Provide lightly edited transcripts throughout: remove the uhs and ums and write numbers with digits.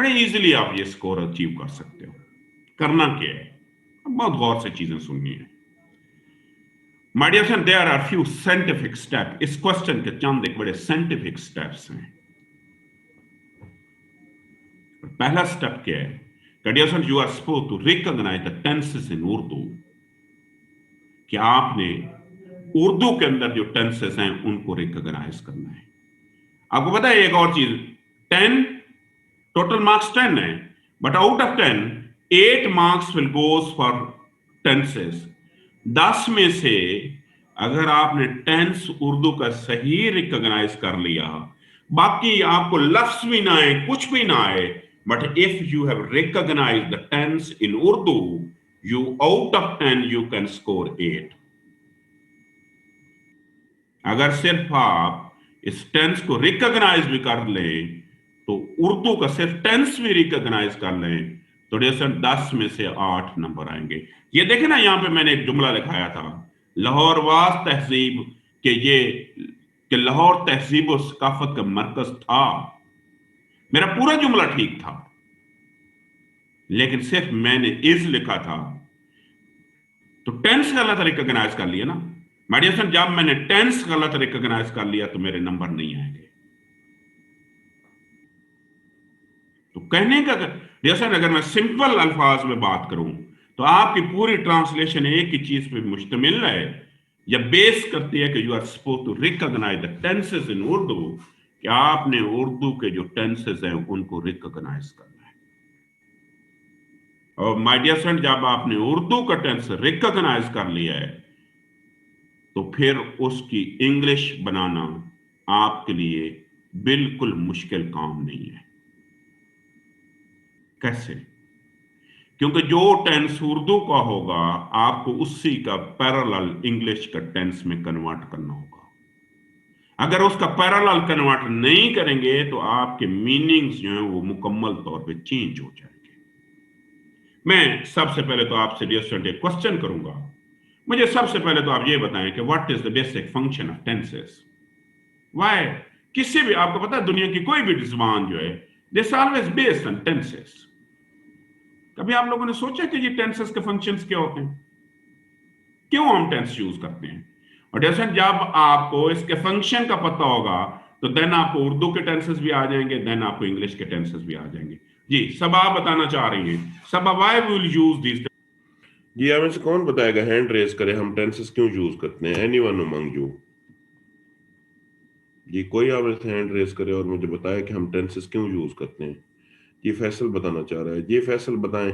बड़े इजीली आप ये स्कोर अचीव कर सकते हो। करना क्या है, बहुत गौर से चीजें सुननी है। My dear friend, there are few scientific step. इस क्वेश्चन के चंद एक बड़े साइंटिफिक स्टेप्स हैं। पहला स्टेप क्या है? Dear friend, you are suppose to recognise the tenses in Urdu. कि आपने उर्दू के अंदर जो टेंसेस हैं उनको रिकॉग्नाइज करना है। आपको पता है एक और चीज, 10 टोटल मार्क्स 10 है, but out of 10 8 marks will goes for tenses. 10 में से अगर आपने टेंस उर्दू का सही रिकॉग्नाइज कर लिया, बाकी आपको लफ्ज भी ना आए, कुछ भी ना आए, but if you have recognise the tense in Urdu, you out of 10 you can score 8। अगर सिर्फ आप इस टेंस को रिकॉग्नाइज भी कर लें, तो उर्दू का सिर्फ टेंस भी रिकॉग्नाइज कर लें, तो जैसे 10 में से 8 नंबर आएंगे। ये देखें ना, यहां पे मैंने एक जुमला लिखाया था, लाहौरवास तहजीब के ये कि लाहौर तहजीब और सकाफत का मरकज था। मेरा पूरा जुमला ठीक था, लेकिन सिर्फ मैंने इज लिखा था, तो टेंस गलत रिकॉग्नाइज कर लिया ना। माय डियर फ्रेंड, जब मैंने टेंस गलत रिकॉग्नाइज कर लिया तो मेरे नंबर नहीं आएंगे। तो कहने का डियर फ्रेंड, अगर मैं सिंपल अल्फाज में बात करूं, तो आपकी पूरी ट्रांसलेशन एक ही चीज पे मुश्तमिल है, या बेस करती है कि you are suppose to recognise the tenses in Urdu. कि आपने उर्दू के जो टेंसेस हैं उनको रिकॉग्नाइज करना है। और माय डियर फ्रेंड, जब आपने उर्दू का टेंस रिकॉग्नाइज कर लिया है, तो फिर उसकी इंग्लिश बनाना आपके लिए बिल्कुल मुश्किल काम नहीं है। कैसे? क्योंकि जो टेंस उर्दू का होगा, आपको उसी का पैरेलल इंग्लिश का टेंस में कन्वर्ट करना होगा। अगर उसका पैरेलल कन्वर्ट नहीं करेंगे, तो आपके मीनिंग्स जो हैं वो मुकम्मल तौर पे चेंज हो जाएंगे। मैं सबसे पहले तो आपसे डियर स्टूडेंट एक क्वेश्चन करूंगा। मुझे सबसे पहले तो आप ये बताएं कि what is the basic function of tenses. Why? किसी भी, आपको पता है दुनिया की कोई भी जुबान जो है, this always based on tenses. कभी आप लोगों ने सोचा कि ये टेंसेस के फंक्शंस क्या होते हैं, क्यों हम टेंस यूज करते हैं? और जैसे जब आपको इसके फंक्शन का पता होगा, तो देन आपको उर्दू के टेंसेस भी आ जाएंगे, देन आपको इंग्लिश के टेंसेस भी आ जाएंगे। जी, सब आप बताना चाह रही हैं, सब why we will use this. जी, हमें से कौन बताएगा? हैंड रेज करे, हम टेंसेस क्यों यूज करते हैं? Anyone among you? जी, कोई आप हैंड रेज करे और मुझे बताए कि हम टेंसेस क्यों यूज करते हैं। ये फैसल बताना चाह रहा है। जी फैसल बताएं।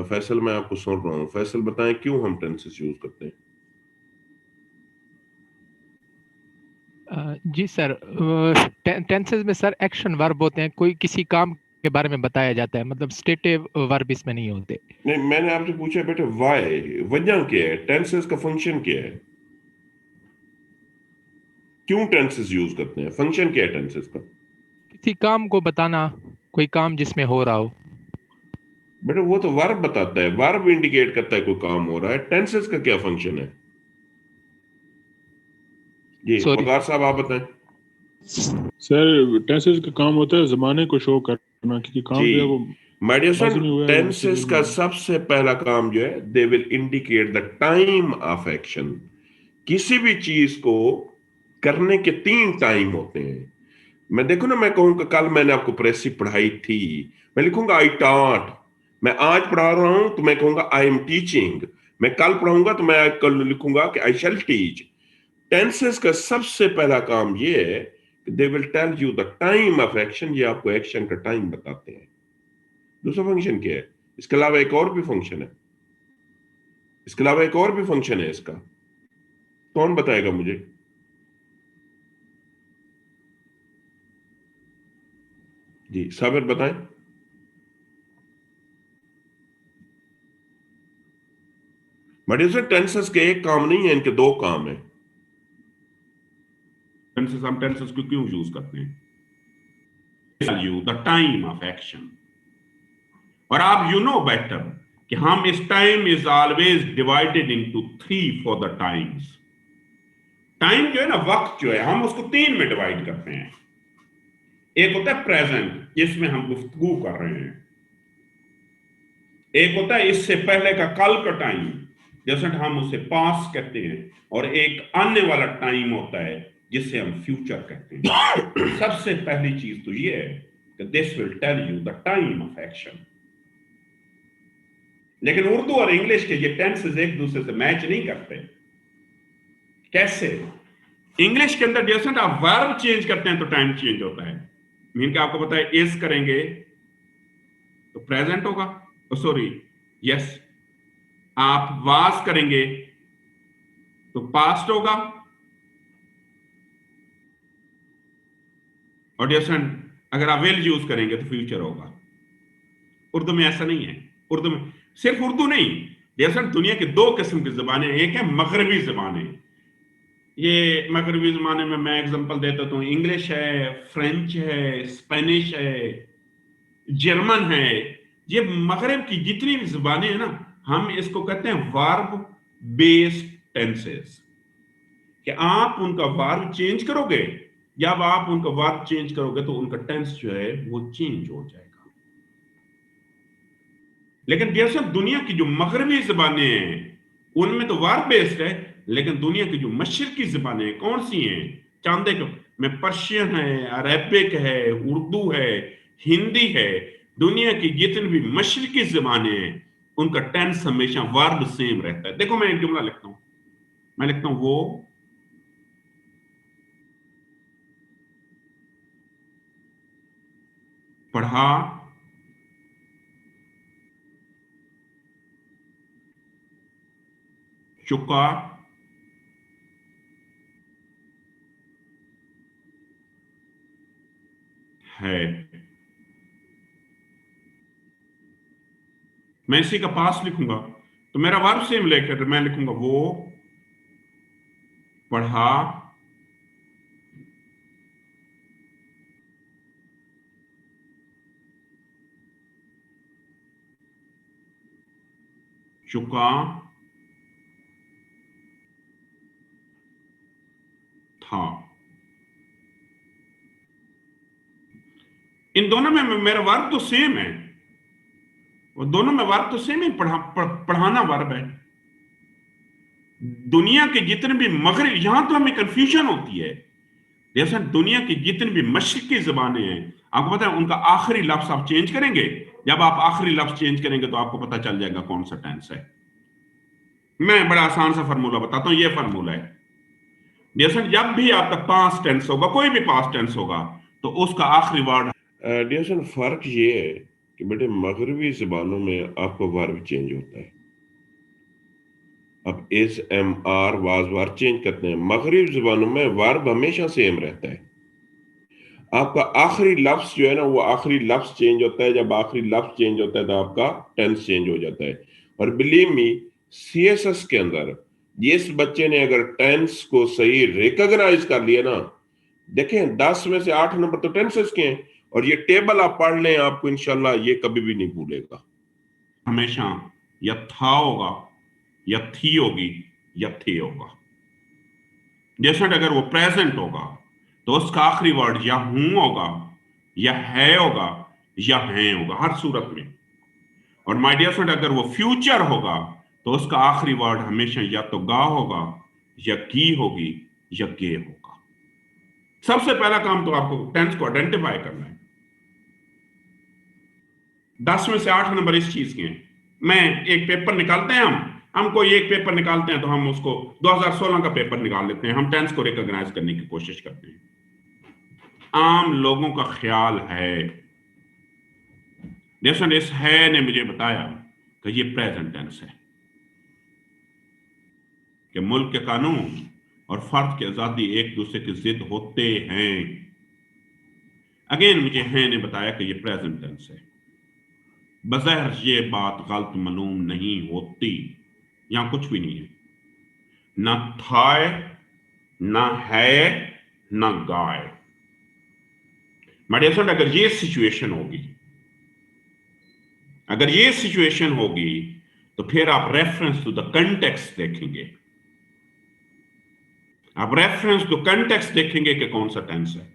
फैसल, मैं आपको सुन रहा हूँ। फैसल बताएं क्यों हम टेंसेस यूज करते हैं। जी सर, टेंसेस में सर एक्शन वर्ब होते हैं, कोई किसी काम के बारे में बताया जाता है, मतलब स्टेटिव वर्ब इसमें नहीं होते। नहीं, मैंने आपसे पूछा बेटे वाई, वजह क्या है, टेंसेस का फंक्शन क्या है, क्यों टेंसेस यूज करते हैं, फंक्शन क्या है टेंसेस का? किसी काम को बताना, कोई काम जिसमें हो रहा हो। बेटे वो तो वर्ब बताता है, वर्ब इंडिकेट करता है कोई काम हो रहा है। टेंसेस का क्या फंक्शन है? जी सॉरी वकार साहब, आप बताएं। सर, टेंसेस का काम होता है जमाने को शो करना, क्योंकि जी काम जो है वो मेडिसन, माजी में हुआ है, वो टेंसेस मुस्तकबिल का में है। सबसे पहला काम जो है, they will indicate the time of action. किसी भी चीज को करने के 3 टाइम होते हैं। मैं देखो ना, मैं कहूंगा कल मैंने आपको प्रेसी पढ़ाई थी, मैं लिखूंगा आई टॉट। मैं आज पढ़ा रहा हूं तो मैं कहूंगा आई एम टीचिंग। मैं कल पढ़ाऊंगा तो मैं कल लिखूंगा कि आई शैल टीच। टेंसेस का सबसे पहला काम ये है कि they will tell you the time of action. ये आपको एक्शन का टाइम बताते हैं। दूसरा फंक्शन क्या है? इसके अलावा एक और भी फंक्शन है, इसके अलावा एक और भी फंक्शन है इसका। कौन बताएगा मुझे? जी साबिर बताएं। बट इसे टेंसेस के एक काम नहीं है, इनके 2 काम है। टेंसेस, हम टेंसेस को क्यों यूज करते हैं? You the time of action. और आप यू नो बेटर कि हम इस time is always divided into 3 for the times. Time जो है ना, वक्त जो है, हम उसको 3 में डिवाइड करते हैं। एक होता है प्रेजेंट, जिसमें हम गुफ्तगू कर रहे हैं। एक होता है इससे पहले का कल का टाइम, जैसे हम उसे पास कहते हैं, और एक आने वाला टाइम होता है जिसे हम फ्यूचर कहते हैं। सबसे पहली चीज तो ये है कि this will tell you the time of action. लेकिन उर्दू और इंग्लिश के ये टेंसेस एक दूसरे से मैच नहीं करते। कैसे? इंग्लिश के अंदर जैसे आप वर्ब चेंज करते हैं तो टाइम चेंज होता है। मीन के आपको पता है इज करेंगे तो प्रेजेंट होगा, सॉरी यस, आप वास करेंगे तो पास्ट होगा, और जैसे अगर आप विल यूज करेंगे तो फ्यूचर होगा। उर्दू में ऐसा नहीं है। उर्दू में सिर्फ उर्दू नहीं, जैसे दुनिया की दो किस्म की जबानें, एक है मगरबी जबानें। ये मगरबी जमाने में मैं एग्जांपल देता हूँ, इंग्लिश है, फ्रेंच है, स्पेनिश है, जर्मन है। ये मगरब की जितनी भी जबानें हैं ना, हम इसको कहते हैं वर्ब बेस्ड टेंसेस। कि आप उनका वर्ब चेंज करोगे, जब आप उनका वर्ब चेंज करोगे तो उनका टेंस जो है वो चेंज हो जाएगा। लेकिन जैसे दुनिया की जो मगरबी जबानें हैं उनमें तो वर्ब बेस्ड है, लेकिन दुनिया की जो मशरकी जबानें कौन सी हैं, चांदे में पर्शियन है, अरेबिक है, उर्दू है, हिंदी है, दुनिया की जितनी भी मशरकी जबानें हैं उनका टेंस हमेशा वर्ब सेम रहता है। देखो मैं एक जुमला लिखता हूं, मैं लिखता हूं वो पढ़ा चुका है। मैं इसी का पास लिखूंगा तो मेरा वर्ब सेम लेकर मैं लिखूंगा वो पढ़ा चुका था। इन दोनों में मेरा वर्ब तो सेम है, और दोनों में वर्ब तो सेम है, पढ़ाना वर्ब है। दुनिया के जितने भी मगरब, यहां तो हमें कंफ्यूजन होती है, जैसे दुनिया की जितनी भी मशरकी जबानें हैं, आपको पता है उनका आखिरी लफ्ज आप चेंज करेंगे, जब आप आखिरी लफ्ज चेंज करेंगे तो आपको पता चल जाएगा कौन सा टेंस है। मैं बड़ा आसान सा फार्मूला बताता हूं, ये फार्मूला है। जैसे जब भी आपका पास्ट टेंस होगा, कोई भी पास्ट टेंस होगा, तो उसका आखिरी वर्ड डियसन फर्क ये है कि बेटे मगरबी जबानों में आपका वर्ब चेंज होता है। अब इस am are was verb change करते हैं, मगरबी जबानों में वर्ब हमेशा सेम रहता है। आपका आखिरी लफ्ज जो है ना, वो आखिरी लफ्ज चेंज होता है। जब आखिरी लफ्ज चेंज होता है तो आपका टेंस चेंज हो जाता है। और बिलीव मी, सीएसएस के अंदर जिस बच्चे ने अगर टेंस को सही रिकॉग्नाइज कर लिया ना, देखें 10 में से 8 नंबर तो टेंसेस के हैं, और ये टेबल आप पढ़ लें, आपको इंशाल्लाह ये कभी भी नहीं भूलेगा। हमेशा या था होगा, या थी होगी, या थे होगा। जैसे अगर वो प्रेजेंट होगा तो उसका आखिरी वर्ड या हूं होगा, या है होगा, या हैं होगा, हर सूरत में। और माय डियर फ्रेंड, अगर वो फ्यूचर होगा तो उसका आखिरी वर्ड हमेशा या तो गा होगा, या की होगी, या गे होगा। सबसे पहला काम तो आपको टेंस को आइडेंटिफाई करना है। 10 में से 8 नंबर इस चीज के हैं। मैं एक पेपर निकालते हैं, हम कोई एक पेपर निकालते हैं तो हम उसको 2016 का पेपर निकाल लेते हैं, हम टेंस को रिकॉग्नाइज करने की कोशिश करते हैं। आम लोगों का ख्याल है, जैसे इस है ने मुझे बताया कि ये प्रेजेंट टेंस है, कि मुल्क के कानून और फर्द की आजादी एक दूसरे की जिद होते हैं। अगेन मुझे है ने बताया कि ये प्रेजेंट टेंस है। बज़ाहिर ये बात गलत मालूम नहीं होती, यहां कुछ भी नहीं है, ना था, ना है, ना गाय। मेरे फ्रेंड, अगर ये सिचुएशन होगी, अगर ये सिचुएशन होगी तो फिर आप रेफरेंस टू द कंटेक्स्ट देखेंगे, आप रेफरेंस टू कंटेक्स्ट देखेंगे कि कौन सा टेंस है।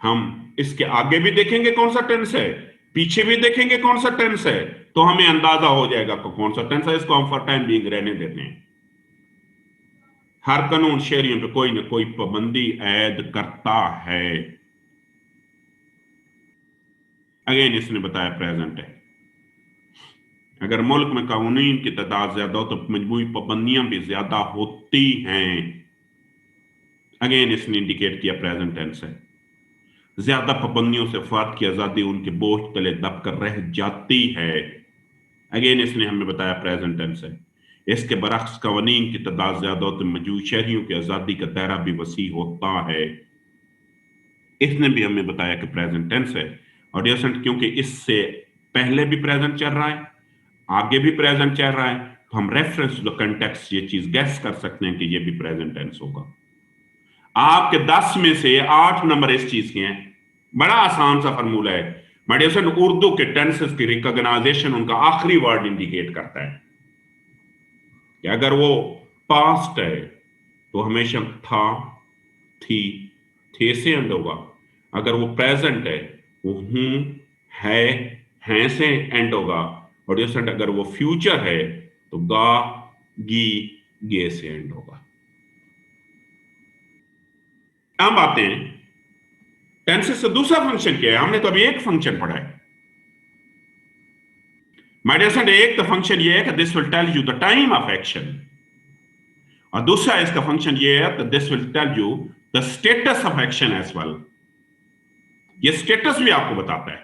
हम इसके आगे भी देखेंगे कौन सा टेंस है, पीछे भी देखेंगे कौन सा टेंस है, तो हमें अंदाजा हो जाएगा कि कौन सा टेंस है। इसको हम फॉर टाइम बीइंग रहने देते हैं। हर कानून शहरियों पे कोई ना कोई पाबंदी ऐड करता है। अगेन इसने बताया प्रेजेंट है। अगर मुल्क में कानून की तादाद ज्यादा हो तो मजबूरी पाबंदियां भी ज्यादा होती हैं। अगेन इसने इंडिकेट किया प्रेजेंट टेंस है। ज्यादा पाबंदियों से फर्द की आजादी उनके बोझ तले दबकर रह जाती है। अगेन इसने हमें बताया प्रेजेंट टेंस है। इसके बरक्स कवानीन की तादाद ज्यादा हो तो मौजूद शहरियों की आजादी का दायरा भी वसी होता है। इसने भी हमें बताया कि प्रेजेंट टेंस है। और क्योंकि इससे पहले भी प्रेजेंट चल रहा है, आगे भी प्रेजेंट चल रहा है, तो हम रेफरेंस टू द कंटेक्स्ट ये चीज गैस कर सकते हैं कि ये भी प्रेजेंट टेंस होगा। आपके 10 में से 8 नंबर इस चीज के हैं। बड़ा आसान सा फॉर्मूला है। मेडिसन उर्दू के टेंसेस की रिकॉग्नाइजेशन उनका आखिरी वर्ड इंडिकेट करता है कि अगर वो पास्ट है तो हमेशा था, थी, थे से एंड होगा। अगर वो प्रेजेंट है वो हूं, है, हैं से एंड होगा। और अगर वो फ्यूचर है तो गा, गी, गे से एंड होगा। अब आते हैं टेंसेस से दूसरा फंक्शन क्या है। हमने तो अभी एक फंक्शन पढ़ा है। माय डियर स्टूडेंट, एक तो फंक्शन ये है कि this will tell you the time of action, और दूसरा इसका फंक्शन ये है कि this will tell you the status of action as well. ये स्टेटस भी आपको बताता है।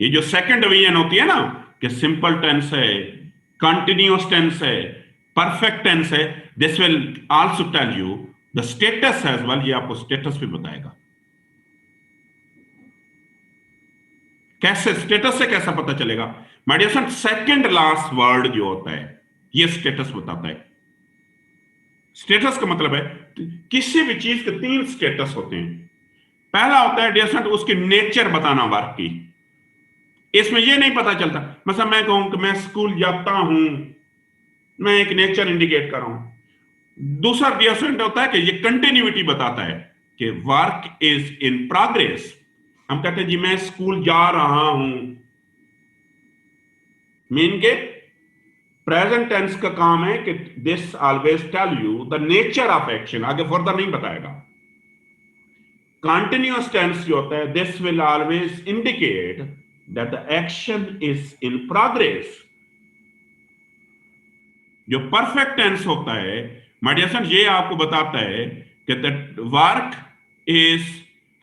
ये जो सेकंड डिवीजन होती है ना कि सिंपल टेंस है, कंटिन्यूअस टेंस है, परफेक्ट टेंस है, this will also tell you the status as well. ये आपको स्टेटस भी बताएगा। कैसे स्टेटस से कैसा पता चलेगा? My dear friend, second last word जो होता है ये स्टेटस बताता है। स्टेटस का मतलब है किसी भी चीज के 3 स्टेटस होते हैं। पहला होता है डियर फ्रेंड उसकी नेचर बताना वर्क की। इसमें यह नहीं पता चलता, मतलब मैं कहूं कि मैं स्कूल जाता हूं, मैं एक नेचर इंडिकेट कर रहा हूं। दूसरा डियर फ्रेंड होता है कि ये कंटिन्यूटी बताता है कि वर्क इज इन प्रोग्रेस। हम कहते हैं जी मैं स्कूल जा रहा हूं, मीन के प्रेजेंट टेंस का काम है कि this always tell you the nature of action, आगे फर्दर नहीं बताएगा। कंटिन्यूअस टेंस जो होता है this will always indicate that the action is in progress. जो परफेक्ट टेंस होता है माय डियर फ्रेंड ये आपको बताता है कि the work is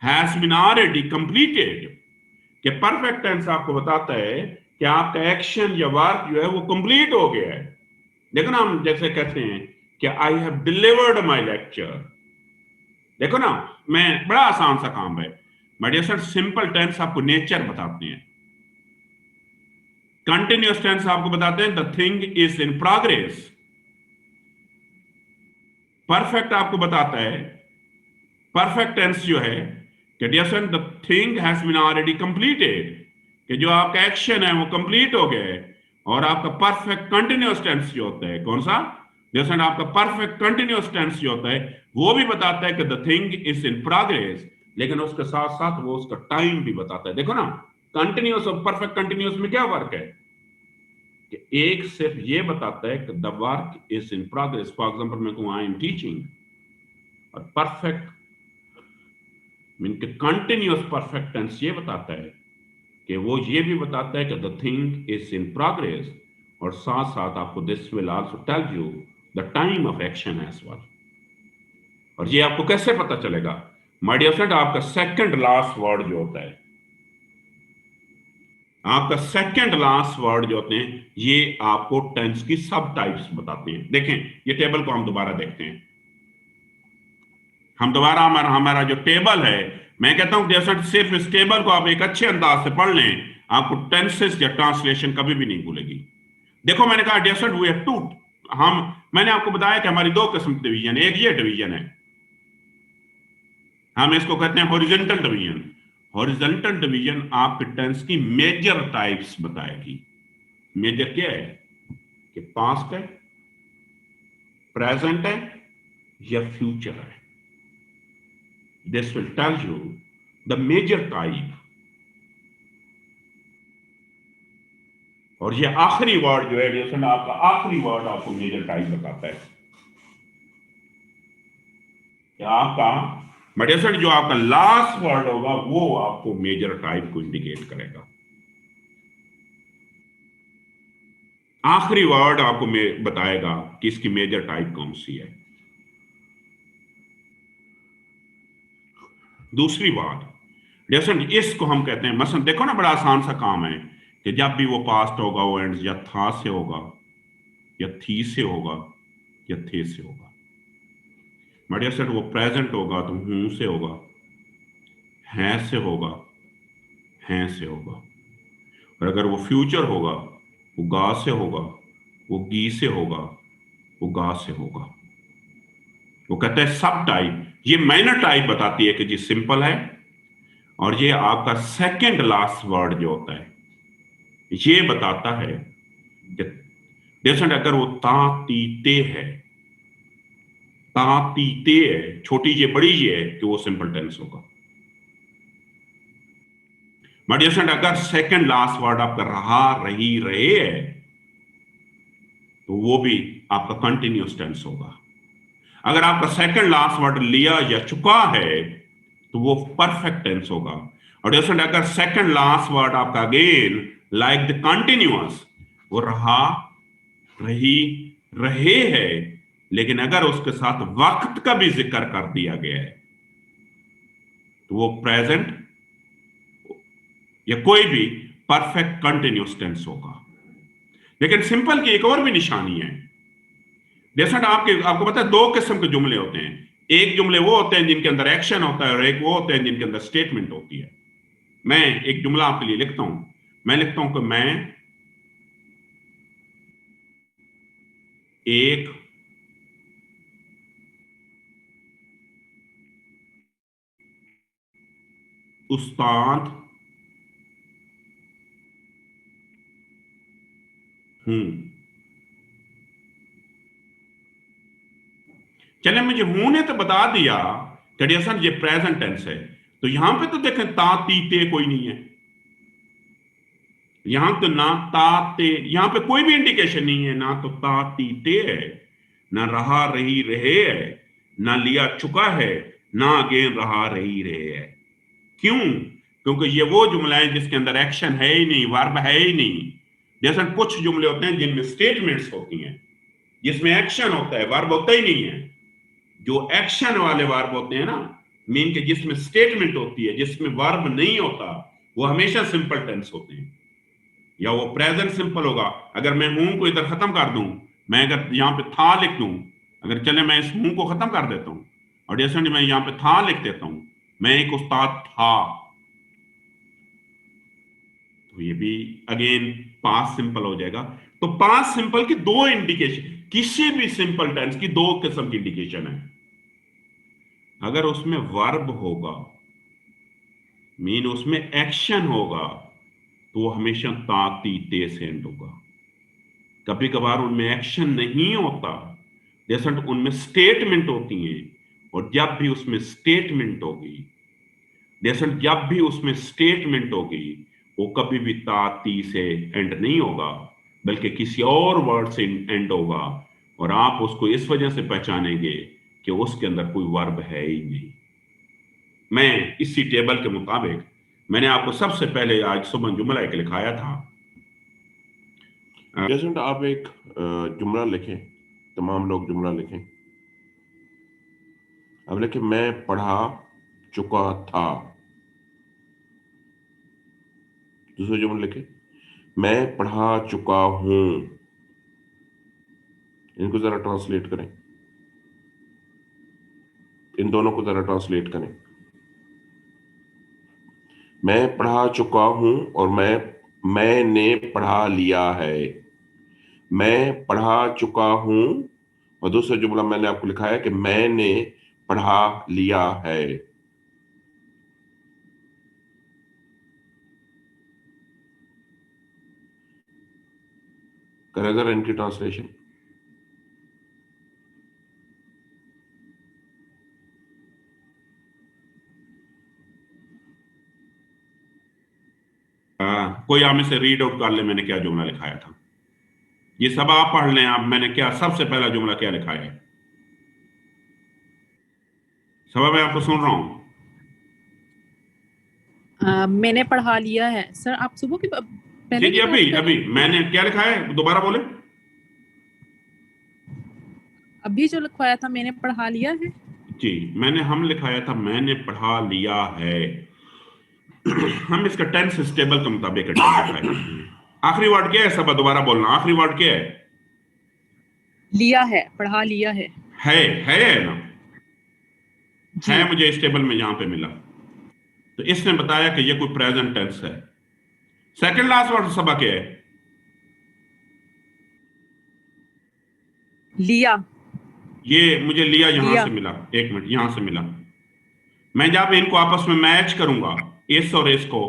has been already completed. कि परफेक्ट टेंस आपको बताता है कि आपका एक्शन या वर्क जो है वो कंप्लीट हो गया है। देखो ना, हम जैसे कहते हैं कि I have delivered my lecture. देखो ना, मैं बड़ा आसान सा काम है। My dear friend, simple tense आपको नेचर बताते हैं, कंटिन्यूअस टेंस आपको बताते हैं the thing is in progress. Perfect आपको बताता है, परफेक्ट टेंस जो है कि dear friend the thing has been already completed, कि जो आपका एक्शन है वो कंप्लीट हो गया है। और आपका परफेक्ट कंटिन्यूअस टेंस जो होता है कौन सा? जैसे आपका परफेक्ट कंटिन्यूअस टेंस जो होता है वो भी बताता है कि the thing is in progress, लेकिन उसके साथ साथ वो उसका टाइम भी बताता है। देखो ना, कंटिन्यूअस और परफेक्ट कंटिन्यूअस में क्या वर्क है कि एक सिर्फ ये बताता है कि the work is in progress. For example मैं कहूं आई एम टीचिंग, और परफेक्ट मीन के कंटिन्यूअस परफेक्ट टेंस ये बताता है कि वो ये भी बताता है कि the thing is in progress, और साथ साथ आपको this will also tell you the time of action as well. और ये आपको कैसे पता चलेगा? माय डियर फ्रेंड, आपका सेकंड लास्ट वर्ड जो होता है, आपका सेकंड लास्ट वर्ड जो होते हैं ये आपको टेंस की सब टाइप्स बताते हैं। देखें ये टेबल को हम दोबारा देखते हैं। हम दोबारा हमारा जो टेबल है, मैं कहता हूं जैसा सिर्फ इस टेबल को आप एक अच्छे अंदाज से पढ़ लें, आपको टेंसेस या ट्रांसलेशन कभी भी नहीं भूलेगी। देखो मैंने कहा डियर वी हैव टू, मैंने आपको बताया कि हमारी 2 किस्म की डिवीजन है। एक ये डिवीजन है, हम इसको कहते हैं हॉरिजॉन्टल डिवीजन। हॉरिजॉन्टल डिवीजन आपके टेंस की मेजर टाइप्स बताएगी। मेजर क्या है कि पास्ट है, प्रेजेंट है या फ्यूचर है। This will tell you the major type. और ये आखिरी वर्ड जो है डियर, आपका आखिरी वर्ड आपको मेजर टाइप बताता है कि आपका मेडिसन जो आपका लास्ट वर्ड होगा वो आपको मेजर टाइप को इंडिकेट करेगा। आखिरी वर्ड आपको बताएगा कि इसकी मेजर टाइप कौन सी है। दूसरी बात जैसे इसको हम कहते हैं, मसलन देखो ना, बड़ा आसान सा काम है कि जब भी वो पास्ट होगा वो एंड या था से होगा या थी से होगा या थे से होगा। बढ़िया सर वो प्रेजेंट होगा तो हूं से होगा, हैं से होगा, हैं से होगा। और अगर वो फ्यूचर होगा वो गा से होगा, वो गी से होगा, वो गा से होगा। वो कहते हैं सब टाइप। ये माइनर टाइप बताती है कि जी सिंपल है, और ये आपका सेकंड लास्ट वर्ड जो होता है ये बताता है कि जैसे अगर वो ता ती ते है, ता ती ते है, छोटी ये बड़ी ये है, कि वो सिंपल टेंस होगा। बट जैसे अगर सेकंड लास्ट वर्ड आपका रहा रही रहे है तो वो भी आपका कंटिन्यूअस टेंस होगा। अगर आपका सेकंड लास्ट वर्ड लिया या चुका है तो वो परफेक्ट टेंस होगा। और जैसे अगर सेकंड लास्ट वर्ड आपका अगेन लाइक द कंटिन्यूअस, वो रहा रही रहे है, लेकिन अगर उसके साथ वक्त का भी जिक्र कर दिया गया है तो वो प्रेजेंट या कोई भी परफेक्ट कंटिन्यूअस टेंस होगा। लेकिन सिंपल की एक और भी निशानी है। जैसा आपको पता है दो किस्म के जुमले होते हैं। एक जुमले वो होते हैं जिनके अंदर एक्शन होता है, और एक वो होते हैं जिनके अंदर स्टेटमेंट होती है। मैं एक जुमला आपके लिए लिखता हूं। मैं लिखता हूं कि मैं एक उस्ताद हूं। चले मुझे हूं ने तो बता दिया कि सर ये प्रेजेंट टेंस है, तो यहां पे तो देखें ता ती ते कोई नहीं है। यहां तो ना ता ते, यहां पे कोई भी इंडिकेशन नहीं है, ना तो ता ती ते है, ना रहा रही रहे है, ना लिया चुका है, ना अगेन रहा रही रहे है। क्यों? क्योंकि ये वो जुमला है जिसके अंदर एक्शन है ही नहीं, वर्ब है ही नहीं। जैसे कुछ जुमले होते हैं जिनमें स्टेटमेंट्स होती हैं, जिसमें एक्शन होता है, वर्ब होता ही नहीं है। जो एक्शन वाले वर्ब होते हैं ना, मीन के जिसमें स्टेटमेंट होती है, जिसमें वर्ब नहीं होता, वो हमेशा सिंपल टेंस होते हैं, या वो प्रेजेंट सिंपल होगा। अगर मैं हूं को इधर खत्म कर दूं, मैं अगर यहां पे था लिख दूं, अगर चले मैं इस हूं को खत्म कर देता हूं और जैसे मैं यहां पे था लिख देता हूं, मैं एक उस्ताद था, तो ये भी अगेन पास्ट सिंपल हो जाएगा। तो पास्ट सिंपल की दो इंडिकेशन, किसी भी सिंपल टेंस की दो किस्म की इंडिकेशन है। अगर उसमें वर्ब होगा, मीन उसमें एक्शन होगा, तो वो हमेशा ता ती ते से एंड होगा। कभी कभार उनमें एक्शन नहीं होता, जैसे उनमें स्टेटमेंट होती हैं, और जब भी उसमें स्टेटमेंट होगी, जैसे जब भी उसमें स्टेटमेंट होगी, वो कभी भी ता ती से एंड नहीं होगा, बल्कि किसी और वर्ड से एंड होगा, और आप उसको इस वजह से पहचानेंगे कि उसके अंदर कोई वर्ब है ही नहीं। मैं इसी टेबल के मुताबिक मैंने आपको सबसे पहले आज सुबह जुमला एक लिखाया था। जैसे आप एक जुमला लिखें, तमाम लोग जुमला लिखें। अब लिखें मैं पढ़ा चुका था। दूसरा जुमला लिखें मैं पढ़ा चुका हूं। इनको जरा ट्रांसलेट करें, इन दोनों को जरा ट्रांसलेट करें। मैं पढ़ा चुका हूं और मैंने पढ़ा लिया है। मैं पढ़ा चुका हूं, और दूसरा जुमला मैंने आपको लिखा है कि मैंने पढ़ा लिया है। करें जरा इनकी ट्रांसलेशन। कोई आप में से रीड आउट कर ले मैंने क्या जुमला लिखाया था। ये सब आप पढ़ लें। आप मैंने क्या सबसे पहला जुमला क्या लिखा है? सब मैं आपको सुन रहा हूं। मैंने पढ़ा लिया है सर। आप सुबह की पहले जी की बात अभी कर अभी रहे हैं? मैंने क्या लिखा है दोबारा बोले। अभी जो लिखवाया था मैंने पढ़ा लिया है। जी हम लिखाया था मैंने पढ़ा लिया है। हम इसका टेंस स्टेबल के मुताबिक आइडेंटिफाई करते हैं। आखिरी वर्ड क्या है? सब दोबारा बोलना। आखिरी वर्ड क्या है? लिया है, पढ़ा लिया है। है ना? जी। है मुझे इस टेबल में यहां पे मिला। तो इसने बताया कि ये कोई प्रेजेंट टेंस है। सेकंड लास्ट वर्ड सबा क्या है? लिया। ये मुझे लिया यहां लिया। से मिला। एक मिनट, यहां से मिला। मैं जब इनको आपस में मैच करूंगा, इस और इसको,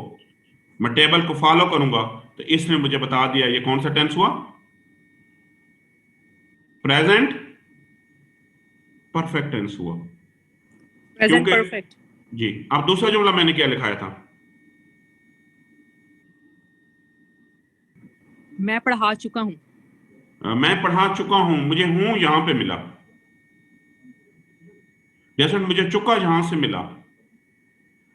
मैं टेबल को फॉलो करूंगा, तो इसने मुझे बता दिया ये कौन सा टेंस हुआ? प्रेजेंट परफेक्ट टेंस हुआ। प्रेजेंट क्योंकि परफेक्ट। जी, अब दूसरा जुमला मैंने क्या लिखाया था? मैं पढ़ा चुका हूँ। मैं पढ़ा चुका हूं, मुझे हूं यहां पे मिला। जैसे मुझे चुका यहां से मिला,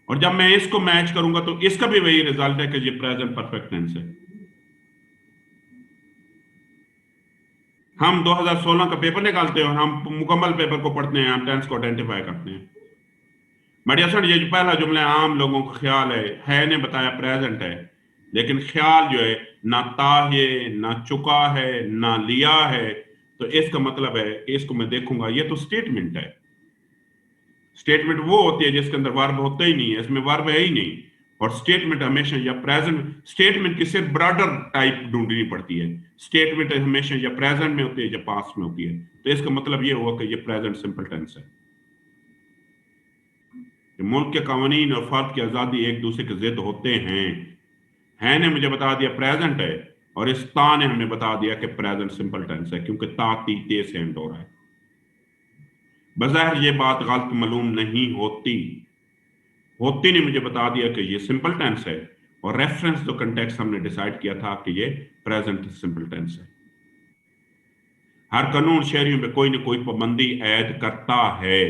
और जब मैं इसको मैच करूंगा तो इसका भी वही रिजल्ट है कि ये प्रेजेंट परफेक्ट टेंस है। हम 2016 का पेपर निकालते हैं और हम मुकम्मल पेपर को पढ़ते हैं, हम टेंस को आइडेंटिफाई करते हैं। बढ़िया सर, ये जो पहला जुमला है, आम लोगों का ख्याल है ने बताया प्रेजेंट है, लेकिन ख्याल जो है ना ता है, ना चुका है, ना लिया है। तो इसका मतलब है कि इसको मैं देखूंगा, ये तो स्टेटमेंट है। स्टेटमेंट वो होती है जिसके अंदर वर्ब होता ही नहीं है, इसमें वर्ब है ही नहीं। और स्टेटमेंट हमेशा या प्रेजेंट, स्टेटमेंट की सिर्फ ब्रॉडर टाइप ढूंढनी पड़ती है। स्टेटमेंट हमेशा या प्रेजेंट में होती है या पास्ट में होती है। तो इसका मतलब ये हुआ कि ये प्रेजेंट सिंपल टेंस है। मुल्क के कानून और फर्द की आजादी एक दूसरे के जिद होते हैं। है ने मुझे बता दिया प्रेजेंट है, और इस ता ने हमें बता दिया कि प्रेजेंट सिंपल टेंस है, क्योंकि ता ती ते से एंड हो रहा है। बज़ाहिर ये बात गलत मालूम नहीं होती। होती ने मुझे बता दिया कि ये सिंपल टेंस है, और रेफरेंस जो कंटेक्स्ट हमने डिसाइड किया था कि ये प्रेजेंट सिंपल टेंस है। हर कानून शहरियों पे कोई ना कोई पाबंदी ऐड करता है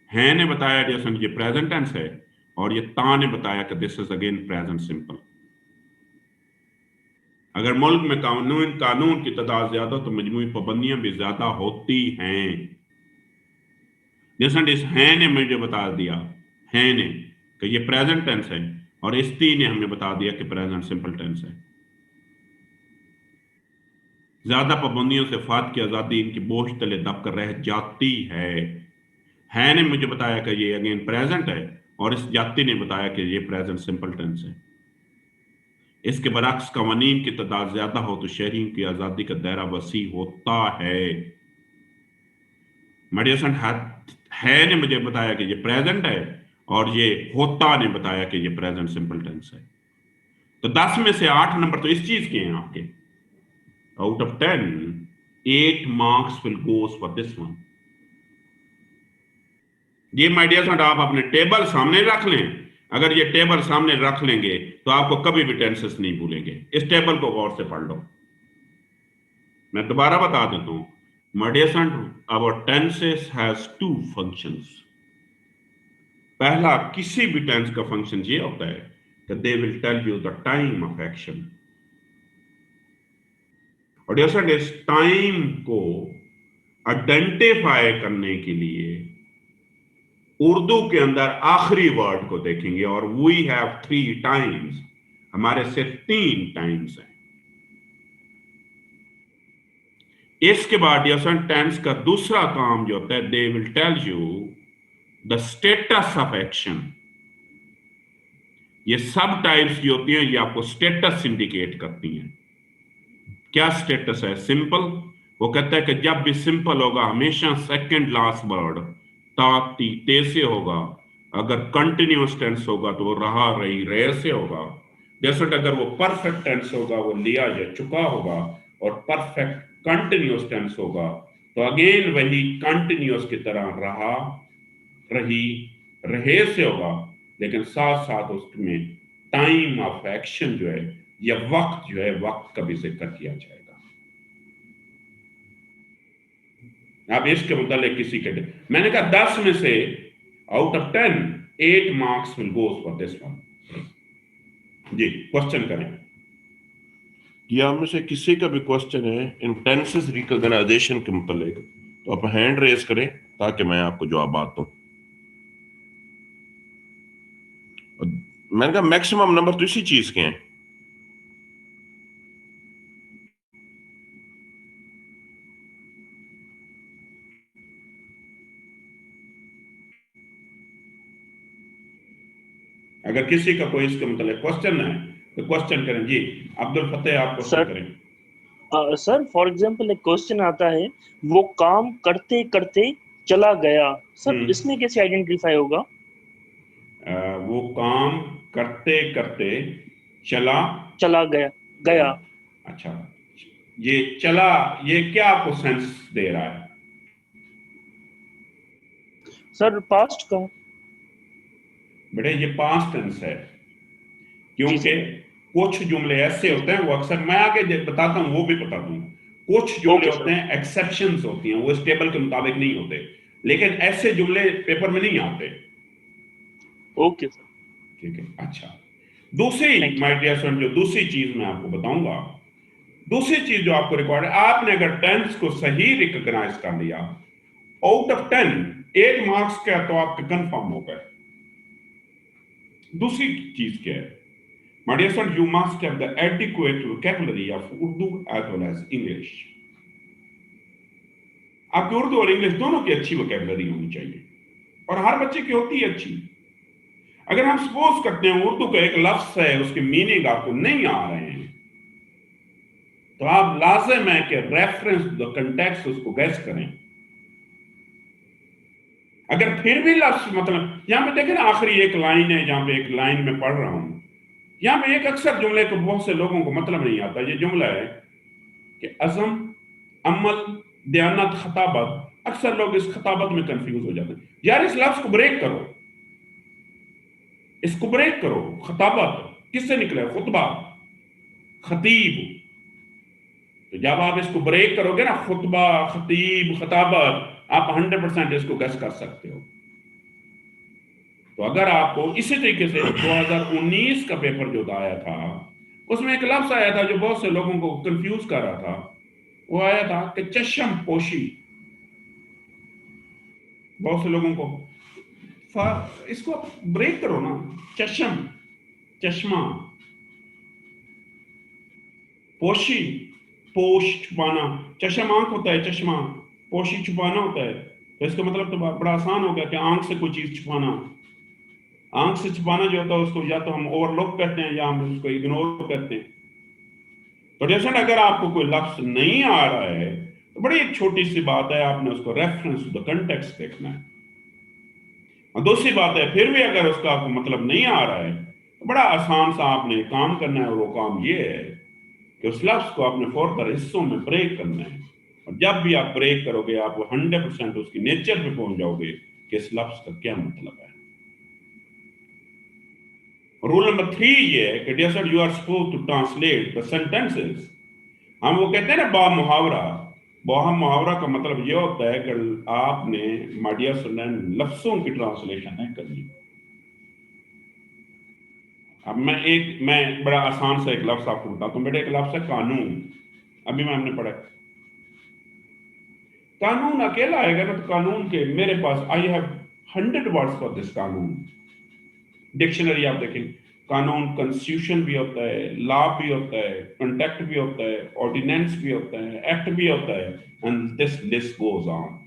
ने बताया जैसे ये प्रेजेंट टेंस है, और ये ता ने बताया कि this is again present simple. अगर मुल्क में कानून की तादाद ज्यादा तो मजमूई पाबंदियां भी ज्यादा होती हैं। जैसे इस है ने मुझे बता दिया, है ने कि ये प्रेजेंट टेंस है, और इस ती ने हमें बता दिया कि प्रेजेंट सिंपल टेंस है। ज्यादा पाबंदियों से फर्द की आजादी इनकी बोझ तले दबकर रह जाती है ने मुझे बताया कि ये अगेन प्रेजेंट है, और इस जाति ने बताया कि ये प्रेजेंट सिंपल टेंस है। इसके बरक्स कवानीन की तादाद ज्यादा हो तो शहरियों की आजादी का दायरा वसी होता है। मडियसन है ने मुझे बताया कि ये प्रेजेंट है, और ये होता ने बताया कि ये प्रेजेंट सिंपल टेंस है। तो 10 में से 8 नंबर तो इस चीज के हैं आपके। Out of 10, 8 marks will goes for this one. ये माय डियर फ्रेंड, आप अपने टेबल सामने रख लें। अगर ये टेबल सामने रख लेंगे तो आपको कभी भी टेंसेस नहीं भूलेंगे। इस टेबल को गौर से पढ़ लो। मैं दोबारा बता देता हूं, my dear friend, our tenses has 2 functions. पहला, किसी भी टेंस का फंक्शन ये होता है कि they will tell you the time of action. और डियर फ्रेंड, इस टाइम को आइडेंटिफाई करने के लिए उर्दू के अंदर आखिरी वर्ड को देखेंगे, और वी हैव 3 टाइम्स। हमारे सिर्फ 3 टाइम्स हैं। इसके बाद डियर टेंस का दूसरा काम जो होता है, they will tell you the status of action. ये सब टाइप्स जो होती हैं ये आपको स्टेटस इंडिकेट करती हैं। क्या स्टेटस है? सिंपल। वो कहता है कि जब भी सिंपल होगा हमेशा सेकंड लास्ट वर्ड ता ती ते से होगा। अगर कंटिन्यूअस टेंस होगा तो वो रहा रही रहे से होगा। जैसे अगर वो परफेक्ट टेंस होगा वो लिया या चुका होगा, और परफेक्ट कंटिन्यूअस टेंस होगा तो अगेन वही कंटिन्यूअस की तरह रहा, रही, रहे से होगा, लेकिन साथ साथ उसमें टाइम ऑफ एक्शन जो है या वक्त जो है, वक्त का भी जिक्र किया जाएगा। अब इसके मुतालिक किसी के, मैंने कहा 10 में से out of 10 8 marks will goes for this one. जी क्वेश्चन करें। या में से किसी का भी क्वेश्चन है इन टेंसेस रिकॉग्नाइजेशन के मुतालिक तो आप हैंड रेज करें ताकि मैं आपको जवाब दूं। मैंने कहा मैक्सिमम नंबर तो इसी चीज के हैं। अगर किसी का कोई इसके मुतालिक क्वेश्चन है तो क्वेश्चन करें। जी अब्दुल फतेह आप क्वेश्चन सर करें। सर फॉर एग्जांपल एक क्वेश्चन आता है, वो काम करते करते चला गया, सर इसमें कैसे आइडेंटिफाई होगा? वो काम करते करते चला गया। अच्छा, ये चला, ये क्या आपको सेंस दे रहा है? सर पास्ट का। बेटे ये पास्ट टेंस है, जी क्योंकि सर। कुछ जुमले ऐसे होते हैं, वो अक्सर मैं आगे बताता हूं, वो भी बता दूंगा। कुछ जुमले ओके सर। होते हैं एक्सेप्शंस होती हैं, वो इस टेबल के मुताबिक नहीं होते, लेकिन ऐसे जुमले पेपर में नहीं आते। Okay sir. ठीक है, अच्छा। दूसरी माय डियर स्टूडेंट, जो दूसरी चीज मैं आपको बताऊंगा, दूसरी चीज जो आपको रिक्वायर्ड है, आपने अगर टेंस को सही रिकॉग्नाइज कर लिया, आउट ऑफ 10 8 मार्क्स का तो आपके कंफर्म हो गए। दूसरी चीज क्या है? My dear son, you must have the adequate vocabulary of Urdu as well as English. आपकी उर्दू और इंग्लिश दोनों की अच्छी वोकेबलरी होनी चाहिए, और हर बच्चे की होती है अच्छी। अगर हम सपोज करते हैं उर्दू का एक लफ्ज है, उसके मीनिंग आपको नहीं आ रहे हैं, तो आप लाजिम है कि रेफरेंस द कंटेक्स्ट उसको गैस करें। अगर फिर भी लफ्ज, मतलब यहां पे देखें ना, आखिरी एक लाइन है, जहां पे एक लाइन में पढ़ रहा हूं, यहां पे एक अक्सर जुमले को बहुत से लोगों को मतलब नहीं आता। ये जुमला है कि अज़म, अमल, दयानत, खताबत। अक्सर लोग इस खताबत में कंफ्यूज हो जाते हैं। यार इस लफ्ज को ब्रेक करो, इसको ब्रेक करो। खताबत किससे निकला है? खुतबा, खतीब। तो जब आप इसको ब्रेक करोगे ना, खुतबा, खतीब, खताबत, आप 100% इसको गैस कर सकते हो। तो अगर आपको इसी तरीके से 2019 का पेपर जो आया था, उसमें एक लफ्ज आया था जो बहुत से लोगों को कंफ्यूज कर रहा था। वो आया था कि चश्म पोशी। बहुत से लोगों को, इसको ब्रेक करो ना, चश्म, चश्मा, पोशी, पोश छुपाना। चश्म आंख होता है, चश्मा, पोशी छुपाना होता है। तो इसका मतलब तो बड़ा आसान हो गया कि आंख से कोई चीज छुपाना। आंख से छुपाना जो होता है उसको या तो हम ओवरलुक करते हैं या हम उसको इग्नोर करते हैं। तो जैसे अगर आपको कोई लफ्ज नहीं आ रहा है तो बड़ी एक छोटी सी बात है, आपने उसको रेफरेंस टू द कंटेक्स्ट देखना है। और दूसरी बात है, फिर भी अगर उसका आपको मतलब नहीं आ रहा है तो बड़ा आसान सा आपने काम करना है, और वो काम ये है कि उस लफ्ज को आपने फर्दर हिस्सों में ब्रेक करना है। और जब भी आप ब्रेक करोगे, आप 100% उसकी नेचर पे पहुंच जाओगे कि इस लफ्ज का क्या मतलब है। रूल नंबर 3 ये है कि dear sir, you are suppose to translate the sentences. हम वो कहते हैं ना बा मुहावरा, बाहम मुहावरा का मतलब ये होता है कि आपने माय डियर स्टूडेंट लफ्जों की ट्रांसलेशन नहीं करनी। अब मैं बड़ा आसान सा एक लफ्ज आपको बताता हूं। बेटे एक लफ्ज है कानून। अभी मैं हमने पढ़ा कानून, अकेला आएगा ना तो कानून के मेरे पास I have 100 words for this कानून। डिक्शनरी आप देखें, कानून कॉन्स्टिट्यूशन भी होता है, लॉ भी होता है, कॉन्ट्रैक्ट भी होता है, ऑर्डिनेंस भी होता है, एक्ट भी होता है, and this list goes on.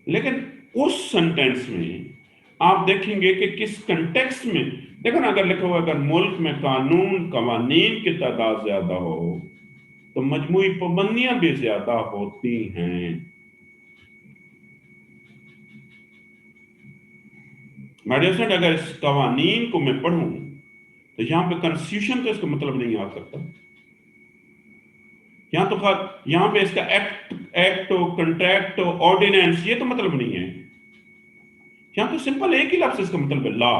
लेकिन उस सेंटेंस में आप देखेंगे कि किस कंटेक्स्ट में, देखो ना, अगर लिखा हुआ अगर मुल्क में कानून कवानीन की तादाद ज्यादा हो तो मजमूई पाबंदियां भी ज्यादा होती हैं। मेडिसन अगर इस कवानीन को मैं पढ़ूं तो यहां पे कॉन्स्टिट्यूशन तो इसका मतलब नहीं आ सकता। यहां पे इसका एक्ट, कंट्रैक्ट, ऑर्डिनेंस, ये तो मतलब नहीं है। यहाँ तो सिंपल एक ही लफ्ज इसका मतलब है ला।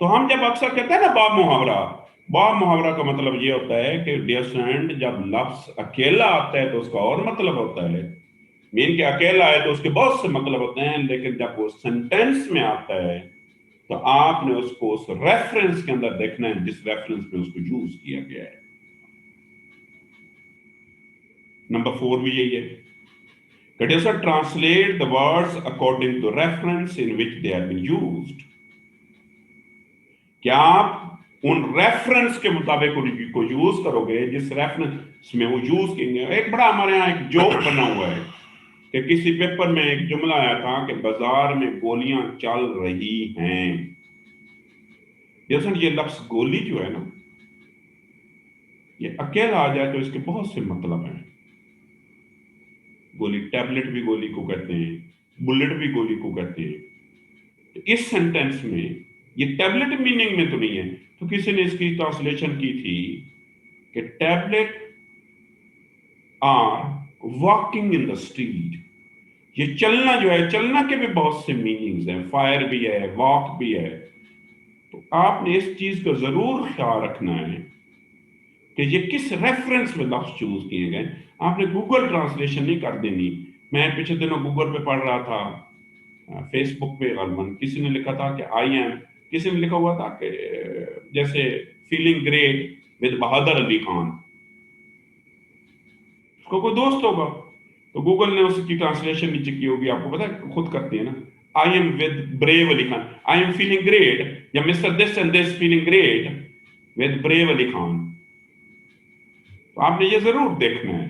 तो हम जब अक्सर कहते हैं ना बाब मुहावरा का मतलब ये होता है कि डियर फ्रेंड, जब लफ्ज अकेला आता है तो उसका और मतलब होता है, मीन के अकेला है तो उसके बहुत से मतलब होते हैं, लेकिन जब वो सेंटेंस में आता है तो आपने उसको उस रेफरेंस के अंदर देखना है जिस रेफरेंस में उसको यूज किया गया है। नंबर 4 भी यही है, translate the words according to reference in which they have been used. क्या आप उन रेफरेंस के मुताबिक उनको यूज करोगे जिस रेफरेंस में वो यूज किए। एक बड़ा हमारे यहाँ एक जोक बना हुआ है कि किसी पेपर में एक जुमला आया था कि बाजार में गोलियां चल रही हैं। ये लफ्ज गोली जो है ना, ये अकेला आ जाए तो इसके बहुत से मतलब हैं। गोली, टैबलेट भी गोली को कहते हैं, बुलेट भी गोली को कहते हैं। तो इस सेंटेंस में ये टैबलेट मीनिंग में तो नहीं है, तो किसी ने इसकी ट्रांसलेशन की थी कि tablet are walking in the street. ये चलना जो है, चलना के भी बहुत से मीनिंग्स हैं, फायर भी है, वॉक भी है। तो आपने इस चीज को जरूर ख्याल रखना है कि ये किस रेफरेंस में लफ्ज चूज किए गए। आपने गूगल ट्रांसलेशन नहीं कर देनी। मैं पिछले दिनों गूगल पे पढ़ रहा था, फेसबुक पे गलबन किसी ने लिखा था कि आई एम, किसी ने लिखा हुआ था कि जैसे फीलिंग ग्रेट विद बहादुर अली खान, उसको कोई दोस्त होगा तो गूगल ने उसकी ट्रांसलेशन नीचे की होगी, आपको पता है खुद करती है ना, I am with brave Ali Khan, I am feeling great, या mister this and this feeling great with brave Ali Khan. तो आपने ये जरूर देखना है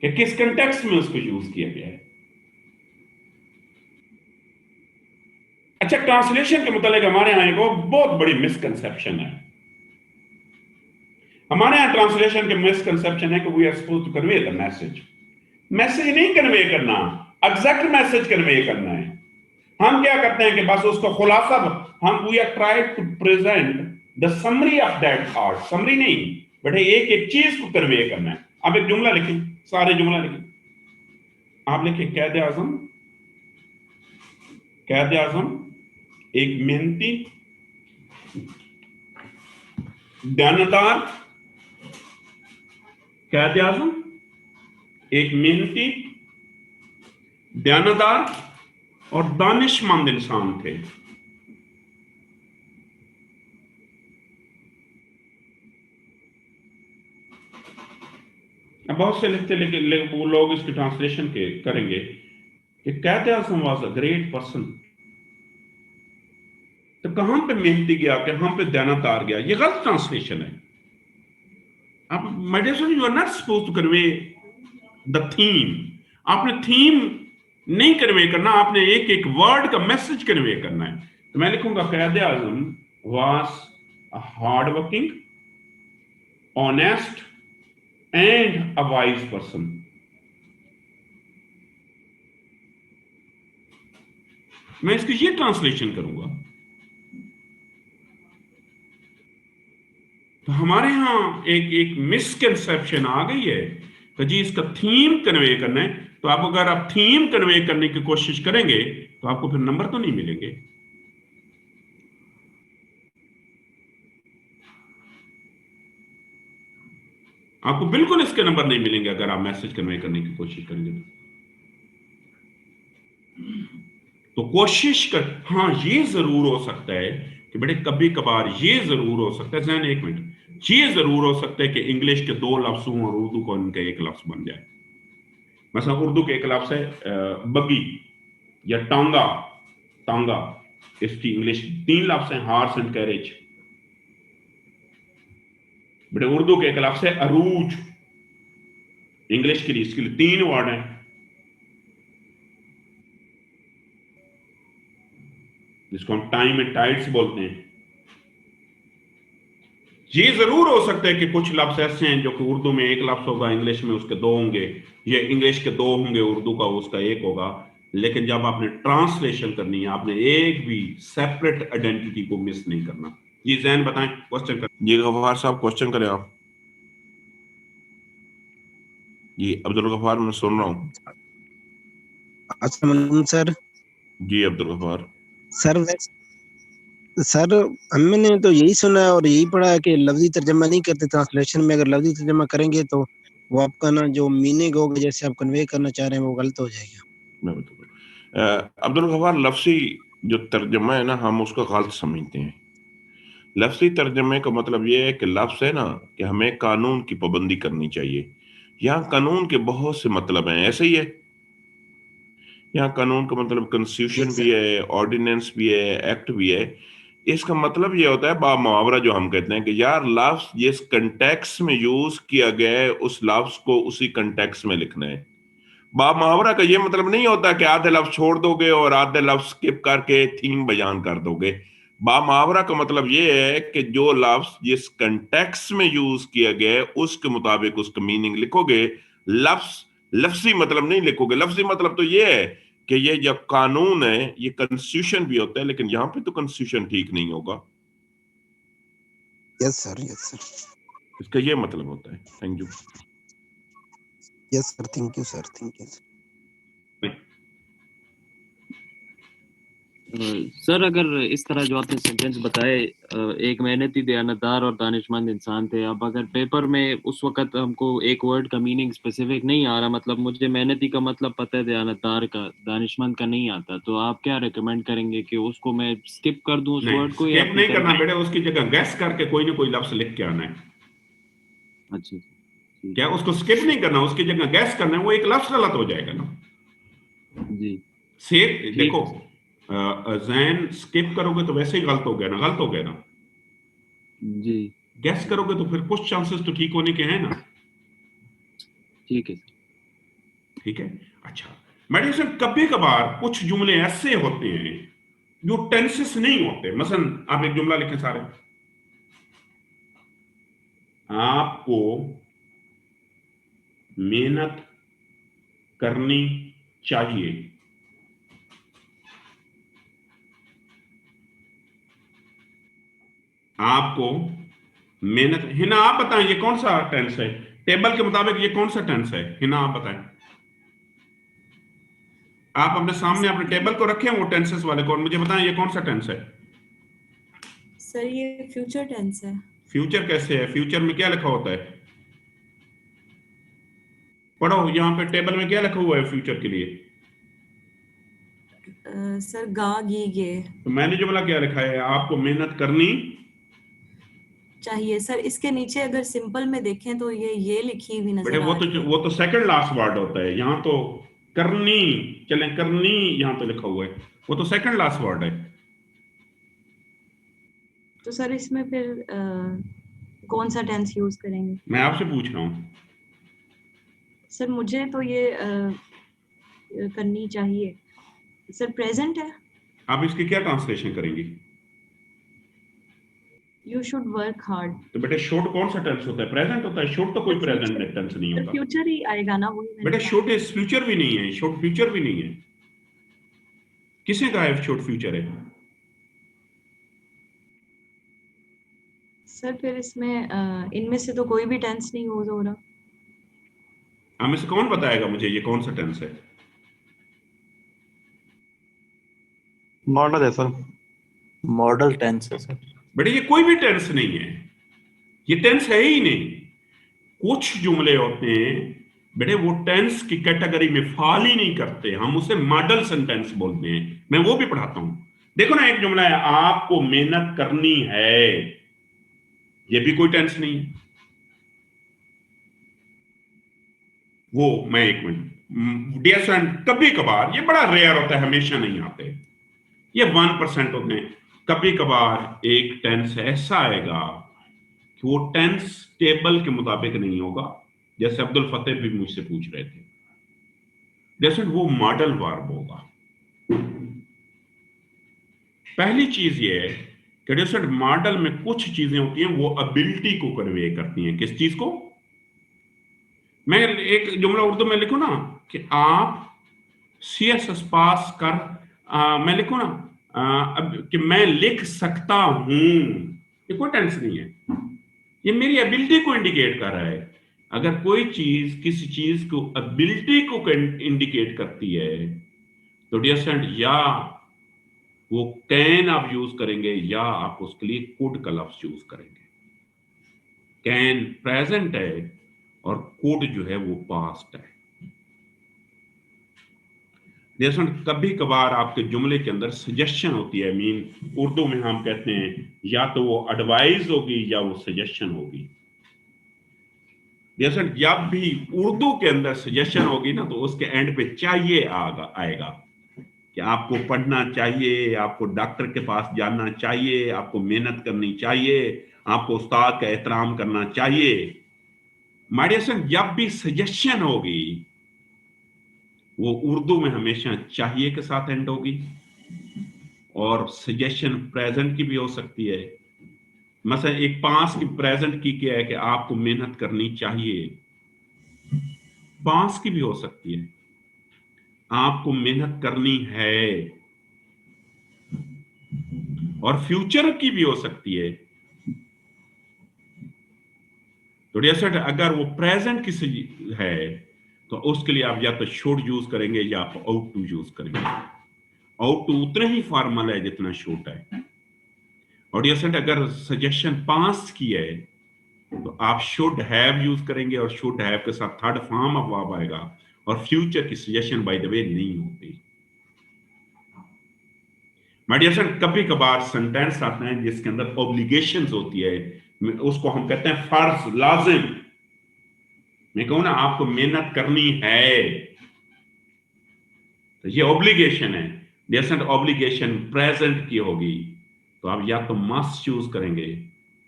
कि किस कंटेक्स्ट में उसको यूज किया गया है। अच्छा, ट्रांसलेशन के मुतालिक हमारे यहां एक बहुत बड़ी मिसकंसेप्शन है। हमारे यहां ट्रांसलेशन के मिसकंसेप्शन है कि we are supposed to convey the message. Message नहीं कन्वे करना, एग्जैक्ट मैसेज कन्वे करना है। हम क्या करते हैं कि बस उसका खुलासा, हम we are try to present the summary of that thought. Summary नहीं बेटे, एक एक चीज को कन्वे करना है। आप एक जुमला लिखें, सारे जुमला लिखें। आप लिखें कैद आजम एक मेहनती, दानदार, कैद आजम एक मेहनती, दानदार और दानिशमंद इंसान थे। बहुत से लिखते वो लोग इसकी ट्रांसलेशन के करेंगे कि कैद Azam was a great person. तो कहां पे मेहनती गया, कहां पे दानदार गया? ये गलत ट्रांसलेशन है। आप my dear student, you are not supposed to convey the theme. आपने थीम नहीं कन्वे करना, आपने एक एक वर्ड का मैसेज कन्वे करना है। तो मैं लिखूंगा Quaid Azam was a hard working, honest and a wise person. मैं इसकी ये ट्रांसलेशन करूंगा। तो हमारे यहां एक एक मिसकंसेप्शन आ गई है कि जी इसका थीम कन्वे करना है। तो आप अगर आप थीम कन्वे करने की कोशिश करेंगे तो आपको फिर नंबर तो नहीं मिलेंगे। आपको बिल्कुल इसके नंबर नहीं मिलेंगे अगर आप मैसेज कन्वे करने की कोशिश करेंगे। तो कोशिश कर, हाँ ये जरूर हो सकता है कि बेटे कभी कभार ये जरूर हो सकता है, जहन एक मिनट, ये जरूर हो सकता है कि इंग्लिश के 2 लफ्ज हों और उर्दू को उनका एक लफ्ज बन जाए। मतलब उर्दू के एक लफ्ज है बगी या टांगा, टांगा, इसकी इंग्लिश 3 लफ्ज हैं, हार्स एंड कैरेज। बेटे उर्दू के एक लफ्ज है अरूज, इंग्लिश के लिए इसके लिए 3 वर्ड हैं, जिसको हम टाइम एंड टाइड्स बोलते हैं। ये जरूर हो सकता है कि कुछ लफ्ज ऐसे हैं जो कि उर्दू में एक लफ्ज होगा, इंग्लिश में उसके 2 होंगे, ये इंग्लिश के 2 होंगे, उर्दू का उसका 1 होगा। लेकिन जब आपने ट्रांसलेशन करनी है, आपने एक भी सेपरेट आइडेंटिटी को मिस नहीं करना। जी जैन बताएं, क्वेश्चन करें। जी गफ्फार साहब क्वेश्चन करें आप। जी अब्दुल गफ्फार, मैं सुन रहा हूँ। अस्सलाम वालेकुम सर। जी अब्दुल गफ्फार। सर हमने तो यही सुना है और यही पढ़ा है कि लफ्जी तर्जमा नहीं करते ट्रांसलेशन में। अगर लफ्जी तर्जमा करेंगे तो वो आपका ना जो मीनिंग होगा जैसे आप कन्वे करना चाह रहे हैं वो गलत हो जाएगा। मैं बताऊँ अब्दुल गफ्फार, लफ्जी जो तर्जमा है ना हम उसको गलत समझते हैं। लफ्जी तर्जमे का मतलब ये है कि लफ्ज है ना कि हमें कानून की पाबंदी करनी चाहिए। यहाँ कानून के बहुत से मतलब हैं, ऐसे ही है। यहाँ कानून का मतलब कॉन्स्टिट्यूशन भी है, ऑर्डिनेंस भी है, एक्ट भी है। इसका मतलब ये होता है बा मुहावरा जो हम कहते हैं कि यार लफ्ज जिस कंटेक्स्ट में यूज किया गया है उस लफ्ज को उसी कंटेक्स्ट में लिखना है। बा मुहावरा का ये मतलब नहीं होता कि आधे लफ्ज छोड़ दोगे और आधे लफ्ज स्किप करके थीम बयान कर दोगे। बा मुहावरा का मतलब ये है कि जो लफ्ज जिस कंटेक्स्ट में यूज किया गया है उसके मुताबिक उसका मीनिंग लिखोगे। लफ्ज लफ्जी मतलब नहीं लिखोगे। लफ्जी मतलब तो ये है कि ये जब कानून है ये कॉन्स्टिट्यूशन भी होता है, लेकिन यहां पे तो कॉन्स्टिट्यूशन ठीक नहीं होगा। यस सर, यस सर, इसका ये मतलब होता है। Thank you. Yes sir, thank you sir, thank you. Sir अगर इस तरह जो आपने सेंटेंस बताए, एक मेहनती दयानतदार और दानिशमंद इंसान थे। अब अगर पेपर में उस वक्त हमको एक वर्ड का मीनिंग स्पेसिफिक नहीं आ रहा, मतलब मुझे मेहनती का मतलब पता है, दयानतदार का, दानिशमंद का नहीं आता, तो आप क्या रेकमेंड करेंगे कि उसको मैं स्किप कर दूं उस नहीं, वर्ड को या स्किप अपनी नहीं करना तरफ? बेटा, उसकी जगह गैस करके कोई ना कोई लफ्ज लिख के आना है। अच्छा ठीक क्या उसको स्किप नहीं करना, उसकी जगह गैस करना है, वो एक लफ्ज गलत हो जाएगा ना। जी से ठीक देखो है। जैन स्किप करोगे तो वैसे ही गलत हो गया ना, गलत हो गया ना। जी गैस करोगे तो फिर कुछ चांसेस तो ठीक होने के हैं ना। ठीक है सर। ठीक है। अच्छा मैडम साहब, कभी कभार कुछ जुमले ऐसे होते हैं जो टेंसेस नहीं होते। मसलन आप एक जुमला लिखें सारे, आपको मेहनत करनी चाहिए। आपको मेहनत, हिना आप बताएं ये कौन सा टेंस है टेबल के मुताबिक, ये कौन सा टेंस है? हिना आप बताएं। आप अपने सामने अपने टेबल को रखें वो टेंसेस वाले को, और मुझे बताएं ये कौन सा टेंस है। सर ये फ्यूचर टेंस है। फ्यूचर कैसे है? फ्यूचर में क्या लिखा होता है? पढ़ो यहां पे टेबल में क्या लिखा हुआ है फ्यूचर के लिए। सर गा गी गे तो मैंने जुमला क्या लिखा है? आपको मेहनत करनी चाहिए। सर इसके नीचे अगर सिंपल में देखें तो ये लिखी हुई बेटे, नजर आ रही है। वो तो सेकंड लास्ट वर्ड होता है। यहां तो करनी, चले करनी यहां पे लिखा हुआ है, वो तो सेकंड लास्ट वर्ड है। तो सर इसमें फिर कौन सा टेंस यूज करेंगे? मैं आपसे पूछ रहा हूं। सर मुझे तो ये करनी चाहिए। सर प्रेजेंट है। आप इसकी क्या ट्रांसलेशन करेंगी? You should work hard. तो बेटे शुड कौन सा टेंस होता है? प्रेजेंट होता है। शुड तो कोई प्रेजेंट टेंस नहीं होता। फ्यूचर ही आएगा ना, वही मैंने बेटा कहा। शुड इज फ्यूचर भी नहीं है, शुड फ्यूचर भी नहीं है। किसने कहा है शुड फ्यूचर है? सर फिर इसमें इनमें से तो कोई भी टेंस नहीं यूज हो रहा। हमें से कौन बताएगा मुझे ये कौन सा टेंस है? मॉडल है सर, मॉडल टेंस है सर। बेटे ये कोई भी टेंस नहीं है, ये टेंस है ही नहीं। कुछ जुमले होते हैं बेटे वो टेंस की कैटेगरी में फॉल ही नहीं करते, हम उसे मॉडल सेंटेंस बोलते हैं। मैं वो भी पढ़ाता हूं। देखो ना, एक जुमला है आपको मेहनत करनी है, ये भी कोई टेंस नहीं है। वो मैं एक मिनट डियर स्टूडेंट, कभी कभार, ये बड़ा रेयर होता है, हमेशा नहीं आते, ये 1% होते हैं। कभी कभार एक टेंस ऐसा आएगा कि वो टेंस टेबल के मुताबिक नहीं होगा, जैसे अब्दुल फतेह भी मुझसे पूछ रहे थे। जैसे वो मॉडल वर्ब होगा। पहली चीज ये है कि जैसे मॉडल में कुछ चीजें होती हैं वो एबिलिटी को कन्वे करती हैं। किस चीज को? मैं एक जुमला उर्दू में लिखूं ना कि आप CSS पास कर, मैं लिखूं ना कि मैं लिख सकता हूं, ये कोई टेंस नहीं है, ये मेरी एबिलिटी को इंडिकेट कर रहा है। अगर कोई चीज किसी चीज को एबिलिटी को इंडिकेट करती है तो डियर स्टूडेंट, या वो कैन आप यूज करेंगे या आप उसके लिए कुड का लफ्ज यूज करेंगे। कैन प्रेजेंट है और कुड जो है वो पास्ट है। जैसे कभी कभार आपके जुमले के अंदर सजेशन होती है, मीन उर्दू में हम कहते हैं या तो वो एडवाइस होगी या वो सजेशन होगी। जैसे जब भी उर्दू के अंदर सजेशन होगी ना, तो उसके एंड पे चाहिए आएगा कि आपको पढ़ना चाहिए, आपको डॉक्टर के पास जाना चाहिए, आपको मेहनत करनी चाहिए, आपको उस्ताद का एहतराम करना चाहिए। माय डियर फ्रेंड, जब भी सजेशन होगी वो उर्दू में हमेशा चाहिए के साथ एंड होगी। और सजेशन प्रेजेंट की भी हो सकती है। मसलन एक पास की प्रेजेंट की क्या है कि आपको मेहनत करनी चाहिए, पास की भी हो सकती है आपको मेहनत करनी है, और फ्यूचर की भी हो सकती है। तो जैसे अगर वो प्रेजेंट की है तो उसके लिए आप या तो शुड यूज करेंगे या आप आउट टू यूज करेंगे। आउट टू उतना ही फॉर्मल है जितना शुड है। और जैसे अगर सजेशन पास की है तो आप शुड हैव यूज करेंगे, और शुड हैव के साथ थर्ड फॉर्म ऑफ वर्ब आएगा, और फ्यूचर की सजेशन बाय द वे नहीं होती। माय डियर फ्रेंड, कभी कभार सेंटेंस आते हैं जिसके अंदर ऑब्लिगेशंस होती है, उसको हम कहते हैं फर्ज, लाजिम। मैं कहूं ना आपको मेहनत करनी है, तो ये ऑब्लिगेशन है। जैसे ऑब्लिगेशन प्रेजेंट की होगी तो आप या तो मस्ट यूज करेंगे,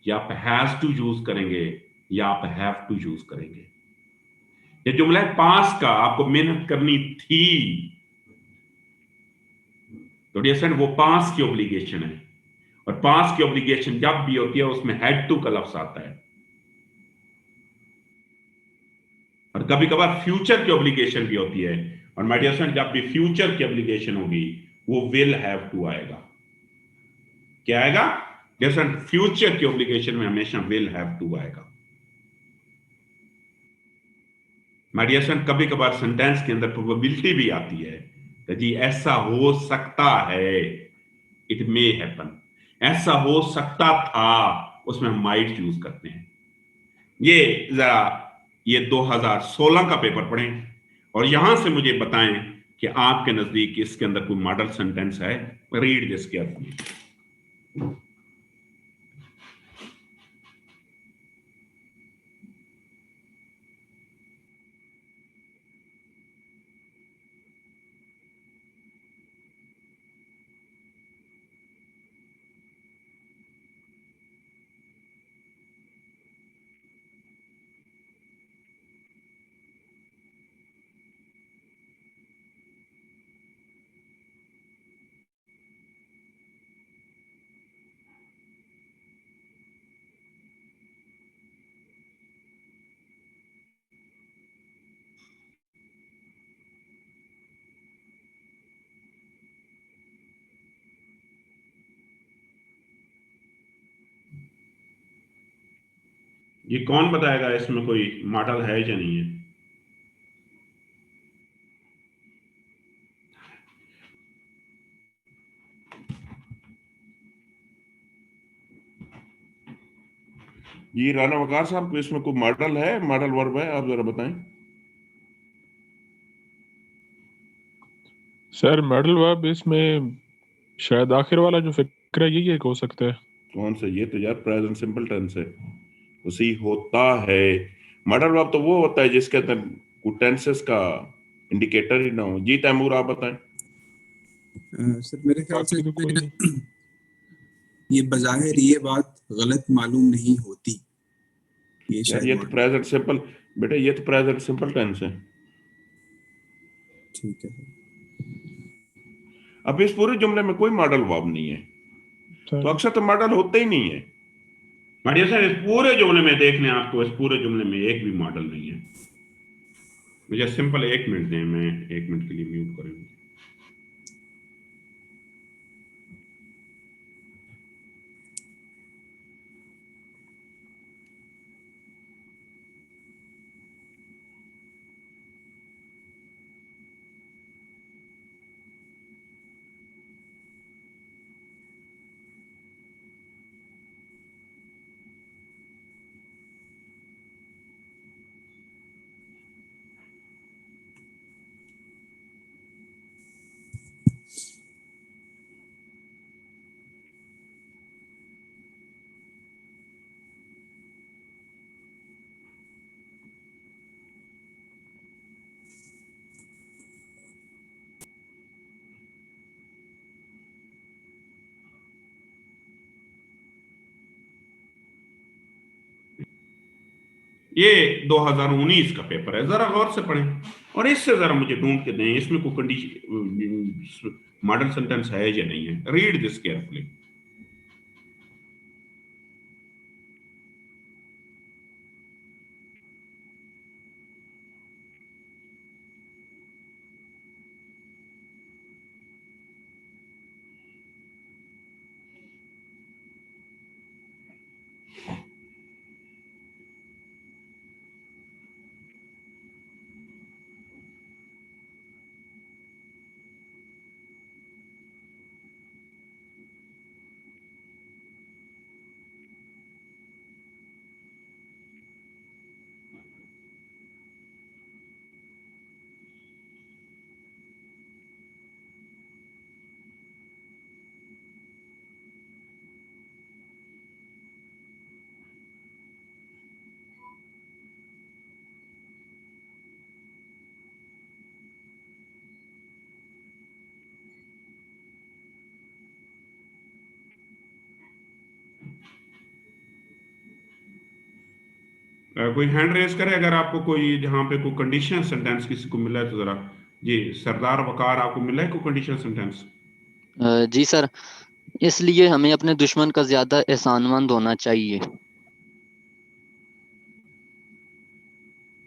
या आप हैज टू यूज करेंगे, या आप हैव टू यूज करेंगे। ये जुमला है पास का, आपको मेहनत करनी थी, तो डियर फ्रेंड वो पास की ऑब्लिगेशन है। और पास की ऑब्लिगेशन जब भी होती है उसमें हैड टू का लफ्ज आता है। और कभी कभार फ्यूचर की ऑब्लिगेशन भी होती है, और माय डियर फ्रेंड जब भी फ्यूचर की ऑब्लिगेशन होगी वो विल हैव टू आएगा। क्या आएगा? जैसे फ्यूचर की ऑब्लिगेशन में हमेशा विल हैव टू आएगा। माय डियर फ्रेंड, कभी कभार सेंटेंस के अंदर प्रोबेबिलिटी भी आती है कि जी ऐसा हो सकता है, इट मे हैपन। ऐसा हो सकता था, उसमें हम माइट यूज करते हैं। ये जरा ये 2016 का पेपर पढ़ें और यहां से मुझे बताएं कि आपके नजदीक इसके अंदर कोई मॉडल सेंटेंस है। Read this carefully. ये कौन बताएगा इसमें कोई मॉडल है या नहीं है? जी राना वकार साहब, को इसमें कोई मॉडल है, मॉडल वर्ब है, आप जरा बताएं। सर मॉडल वर्ब इसमें शायद आखिर वाला जो फिक्र है यही एक हो सकता है। कौन सा? ये तो यार प्रेजेंट सिंपल टेंस है, उसी होता है। मॉडल वर्ब तो वो होता है जिसके अंदर टेंसेस का इंडिकेटर ही ना हो। जी तैमूर, आप बताएं। सर मेरे ख्याल से बाकी तो कोई नहीं। ये बज़ाहिर ये बात गलत मालूम नहीं होती, ये यार शायद ये तो मॉडल। प्रेजेंट सिंपल, बेटा ये तो प्रेजेंट सिंपल टेंस है। ठीक है। अब इस पूरे जुमले में कोई मॉडल वर्ब नहीं है, तो अक्सर तो मॉडल होते ही नहीं है। माय सर, इस पूरे जुमले में देखने आपको, इस पूरे जुमले में एक भी मॉडल नहीं है। मुझे सिंपल 1 मिनट दें, मैं 1 मिनट के लिए म्यूट करूंगी। ये 2019 का पेपर है, जरा गौर से पढ़ें और इससे जरा मुझे ढूंढ के दें इसमें कोई कंडीशन मॉडल सेंटेंस है या नहीं है। Read this carefully. कोई हैंड रेज करे अगर आपको कोई जहां पे कोई कंडीशनल सेंटेंस किसी को मिला है तो जरा। जी सरदार वकार, आपको मिला है कोई कंडीशनल सेंटेंस? जी सर, इसलिए हमें अपने दुश्मन का ज्यादा एहसानमंद होना चाहिए।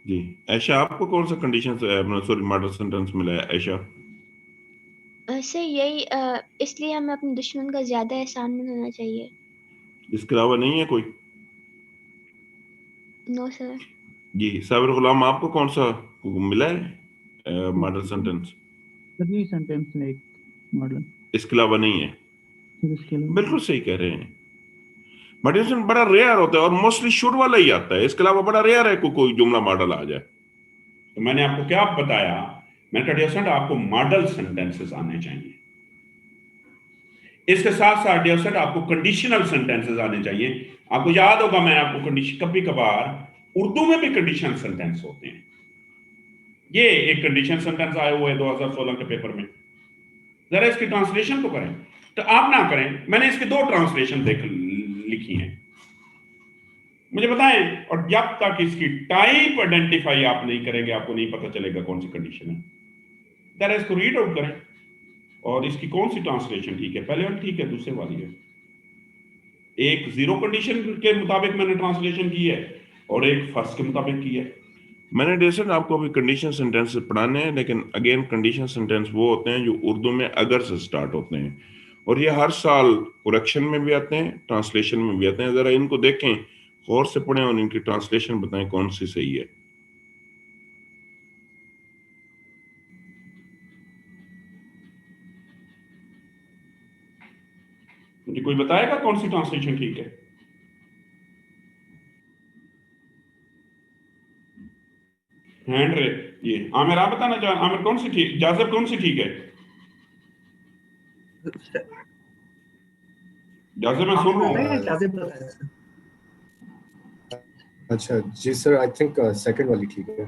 जी ऐशा, आपको कौन सा कंडीशन सॉरी मॉडल सेंटेंस मिला है ऐशा? सर यही इसलिए हमें अपने दुश्मन का ज्यादा एहसानमंद होना चाहिए। इसके अलावा नहीं है कोई? No sir. जी साबिर गुलाम, आपको कौन सा मिला है मॉडल सेंटेंस? सभी सेंटेंस में एक मॉडल, इसके अलावा नहीं है? इसके अलावा बिल्कुल सही कह रहे हैं। मॉडल सेंटेंस बड़ा रेयर होता है और मोस्टली शुड वाला ही आता है। इसके अलावा बड़ा रेयर है कोई जुमला मॉडल आ जाए। तो मैंने आपको क्या बताया, मैंने कहा डियर स्टूडेंट आपको मॉडल सेंटेंसेस आने चाहिए। इसके साथ साथ डियर स्टूडेंट आपको कंडीशनल सेंटेंसेस आने चाहिए। आपको याद होगा मैं आपको कंडीशन, कभी कभार उर्दू में भी कंडीशनल सेंटेंस होते हैं। ये एक कंडीशन सेंटेंस आया हुआ है 2016 के पेपर में, जरा इसकी ट्रांसलेशन तो करें। तो आप ना करें, मैंने इसकी 2 ट्रांसलेशन लिखी हैं, मुझे बताएं। और जब तक इसकी टाइप आइडेंटिफाई आप नहीं करेंगे आपको नहीं पता चलेगा कौन सी कंडीशन है। जरा इसको रीड आउट करें और इसकी कौन सी ट्रांसलेशन ठीक है, पहले वाली ठीक है, दूसरे वाली है। एक जीरो कंडीशन के मुताबिक मैंने ट्रांसलेशन की है और एक फर्स्ट के मुताबिक की है। मैंने डेसन आपको अभी कंडीशन सेंटेंस पढ़ाने हैं, लेकिन अगेन कंडीशन सेंटेंस वो होते हैं जो उर्दू में अगर से स्टार्ट होते हैं और ये हर साल करेक्शन में भी आते हैं, ट्रांसलेशन में भी आते हैं। जरा इनको देखें, गौर से पढ़ें और इनकी ट्रांसलेशन बताएं कौन सी सही है। मुझे कोई बताएगा कौन सी ट्रांसलेशन ठीक है? हैंड रे ये आमिर, आप बताना चाह, आमिर कौन सी ठीक, जाज़ब कौन सी ठीक है? जाज़ब मैं सुन रहा हूँ। अच्छा जी सर, आई थिंक सेकंड वाली ठीक है।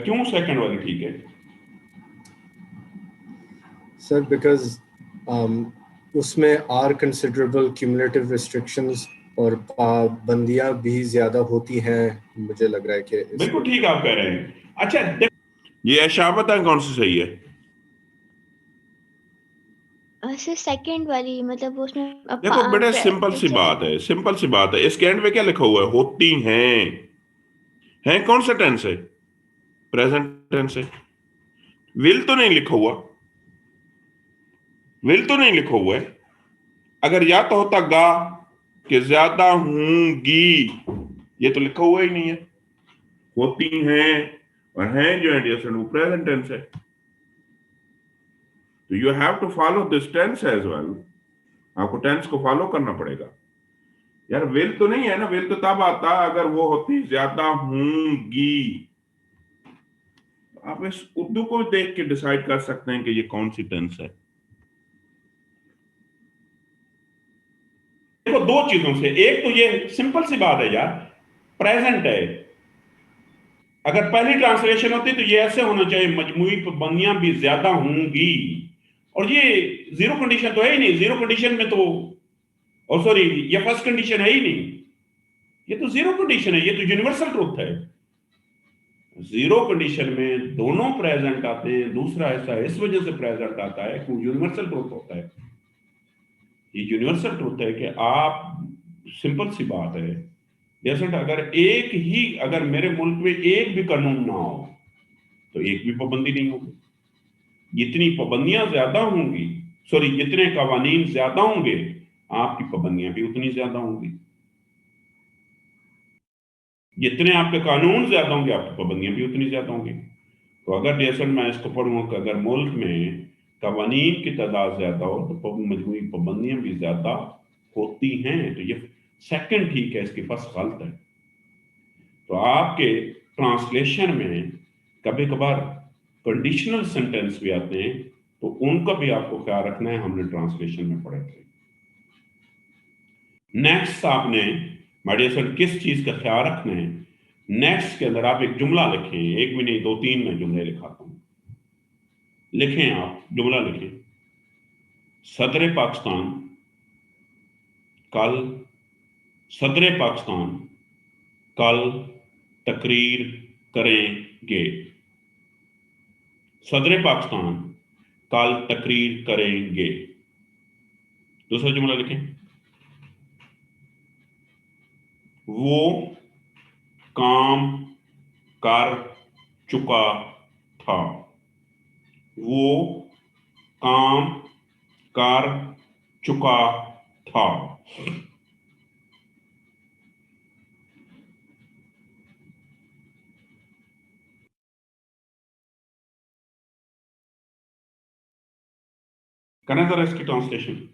क्यों सेकंड वाली ठीक है? सर बिकॉज उसमें आर कंसिडरेबल क्यूमुलेटिव रिस्ट्रिक्शंस और पाबंदियां भी ज्यादा होती हैं, मुझे लग रहा है कि बिल्कुल ठीक आप कह रहे हैं। अच्छा ये ऐशा बताएं कौन सी सही है? सर सेकंड वाली, मतलब उसमें देखो बेटा सिंपल सी बात है, सिंपल सी बात है। इसके एंड में क्या लिखा हुआ है? होती हैं कौन सा टेंस है? प्रेजेंट टेंस है। विल तो नहीं लिखा हुआ, विल तो नहीं लिखा हुआ है। अगर या तो होता गा कि ज्यादा हूंगी, ये तो लिखा हुआ ही नहीं है। होती हैं और हैं जो है वो प्रेजेंट टेंस है। तो you have to follow this tense as well. आपको टेंस को फॉलो करना पड़ेगा यार। विल तो नहीं है ना, विल तो तब आता अगर वो होती ज्यादा हूंगी। आप इस उर्दू को देख के डिसाइड कर सकते हैं कि ये कौन सी टेंस है। देखो 2 चीजों से, एक तो ये सिंपल सी बात है यार, प्रेजेंट है। अगर पहली ट्रांसलेशन होती तो ये ऐसे होना चाहिए, मजमूई पाबंदियां भी ज्यादा होंगी। और ये जीरो कंडीशन तो है ही नहीं। जीरो कंडीशन में तो, और सॉरी ये फर्स्ट कंडीशन है ही नहीं, ये तो जीरो कंडीशन है, ये तो यूनिवर्सल ट्रुथ है। जीरो कंडीशन में दोनों प्रेजेंट आते हैं, दूसरा ऐसा इस वजह से प्रेजेंट आता है कि यूनिवर्सल ट्रुथ होता है। ये यूनिवर्सल ट्रुथ है कि आप, सिंपल सी बात है, जैसे अगर मेरे मुल्क में एक भी कानून ना हो तो एक भी पाबंदी नहीं होगी। जितनी पाबंदियां ज्यादा होंगी, जितने कवानीन ज्यादा होंगे, आपकी पाबंदियां भी उतनी ज्यादा होंगी। जितने आपके कानून ज्यादा होंगे, आपकी पाबंदियां भी उतनी ज्यादा होंगी। तो अगर जैसे मैं इसको पढ़ूँ कि अगर मुल्क में कवानीन की तादाद ज्यादा हो तो मजमूई पाबंदियां भी ज्यादा होती हैं, तो ये सेकंड ठीक है, इसकी फर्स्ट गलत है। तो आपके ट्रांसलेशन में कभी कभार कंडीशनल सेंटेंस भी आते हैं, तो उनका भी आपको ख्याल रखना है, हमने ट्रांसलेशन में पढ़े थे। नेक्स्ट आपने मेडिसन किस चीज का ख्याल रखना है, नेक्स्ट के अंदर आप एक जुमला लिखें, एक भी नहीं 2-3 में जुमले लिखाता हूं। लिखें, आप जुमला लिखें, सदर पाकिस्तान कल तकरीर करेंगे। सदर पाकिस्तान कल तकरीर करेंगे। दूसरा जुमला लिखें, वो काम कर चुका था। वो काम कर चुका था। करें जरा इसकी ट्रांसलेशन।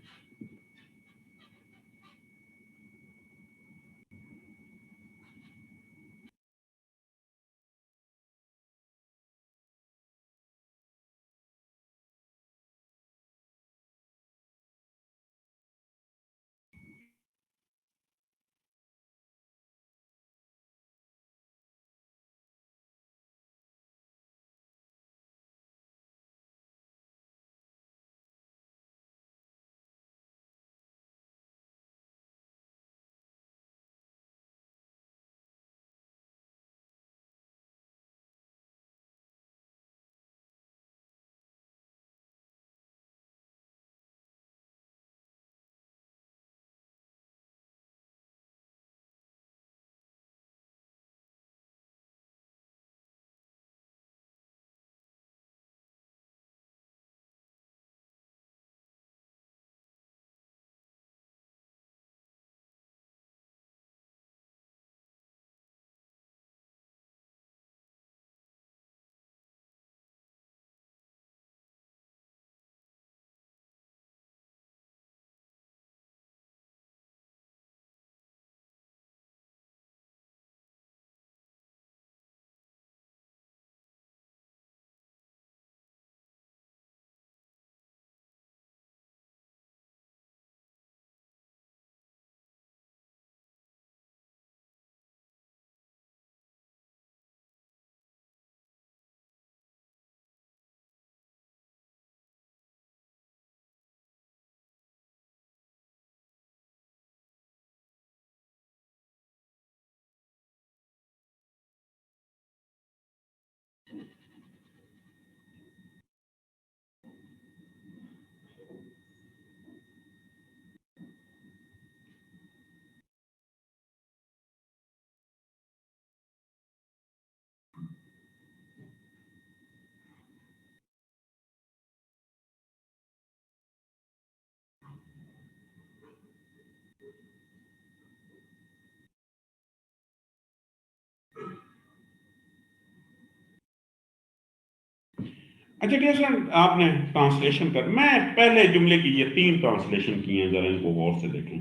अच्छा डियर स्टूडेंट, आपने ट्रांसलेशन कर, मैं पहले जुमले की ये 3 ट्रांसलेशन किए हैं, जरा इनको गौर से देखें।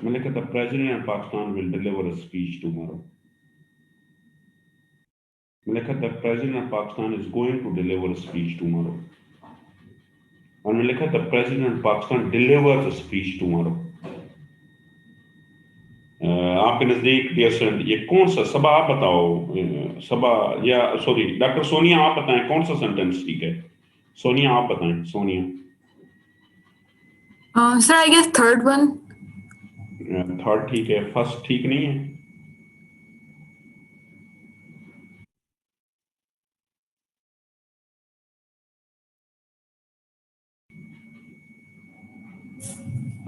मैंने कहा था president of Pakistan will deliver a speech tomorrow. मैंने कहा था president of Pakistan is going to deliver a speech tomorrow. और मैंने लिखा था president of Pakistan delivers a speech tomorrow. आपके नजदीक डियर स्टूडेंट ये कौन सा, सबा आप बताओ, सबा या सॉरी डॉक्टर सोनिया आप बताएं कौन सा सेंटेंस ठीक है। सोनिया आप बताएं, Sonia. Sir, I guess third one. Third ठीक है, फर्स्ट ठीक नहीं है।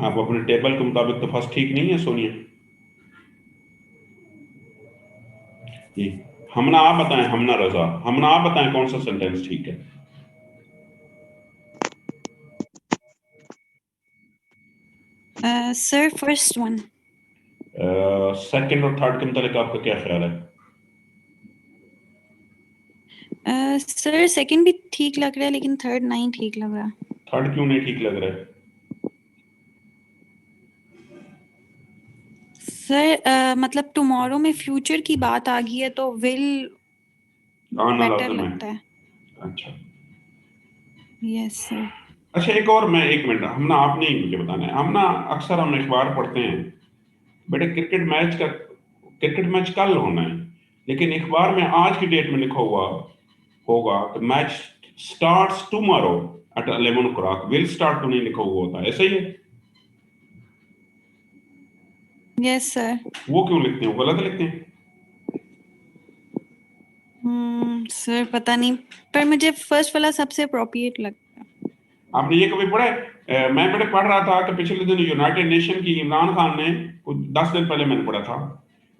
आप अपने टेबल के मुताबिक तो फर्स्ट ठीक नहीं है सोनिया जी। हमना आप बताएं, हमना रजा, हमना आप बताएं कौन सा सेंटेंस ठीक है। Sir first one. सेकंड और थर्ड के मुताबिक आपका क्या ख्याल है? सर सेकंड भी ठीक लग रहा है लेकिन थर्ड नहीं ठीक लग रहा। थर्ड क्यों नहीं ठीक लग रहा है? सर मतलब टुमारो में फ्यूचर की बात आ गई है तो विल आना बेटर लाजम लगता है। है। अच्छा यस सर। अच्छा, एक और मैं, एक मिनट, हमना आपने ही मुझे बताना है। हमना अक्सर हम अखबार पढ़ते हैं बेटे, क्रिकेट मैच कल होना है, लेकिन अखबार में आज की डेट में लिखा हुआ होगा कि match starts tomorrow at 11 o'clock, will start तो नहीं लिखा हुआ होता, ऐसा ही है? Yes sir. वो क्यों लिखते हैं, वो गलत लिखते हैं? सर पता नहीं, पर मुझे फर्स्ट वाला सबसे अप्रोप्रिएट लगता है। आपने ये कभी पढ़ा है? मैं बेटे पढ़ रहा था कि पिछले दिन यूनाइटेड नेशन की इमरान खान ने, कुछ 10 दिन पहले मैंने पढ़ा था,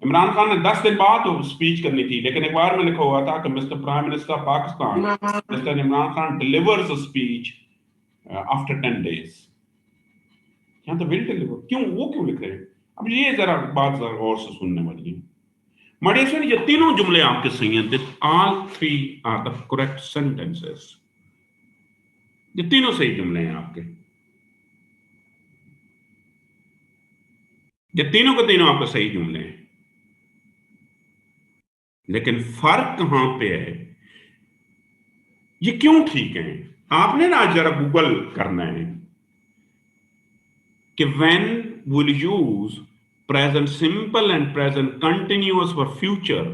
इमरान खान ने 10 दिन बाद स्पीच करनी थी, लेकिन अखबार में लिखा हुआ था कि mister prime minister of Pakistan mister Imran Khan delivers a speech after 10 days। यहाँ तो विल डिलीवर, क्यों, वो क्यों लिख रहे हैं? अब ये जरा बात जरा और से सुनने वाली है। माय डियर, ये तीनों जुमले आपके सही हैं। This all three are the correct sentences. ये तीनों सही जुमले हैं आपके, ये तीनों के तीनों आपके सही जुमले हैं। लेकिन फर्क कहां पे है, ये क्यों ठीक है? आपने ना जरा गूगल करना है कि when will use present simple and present continuous for future.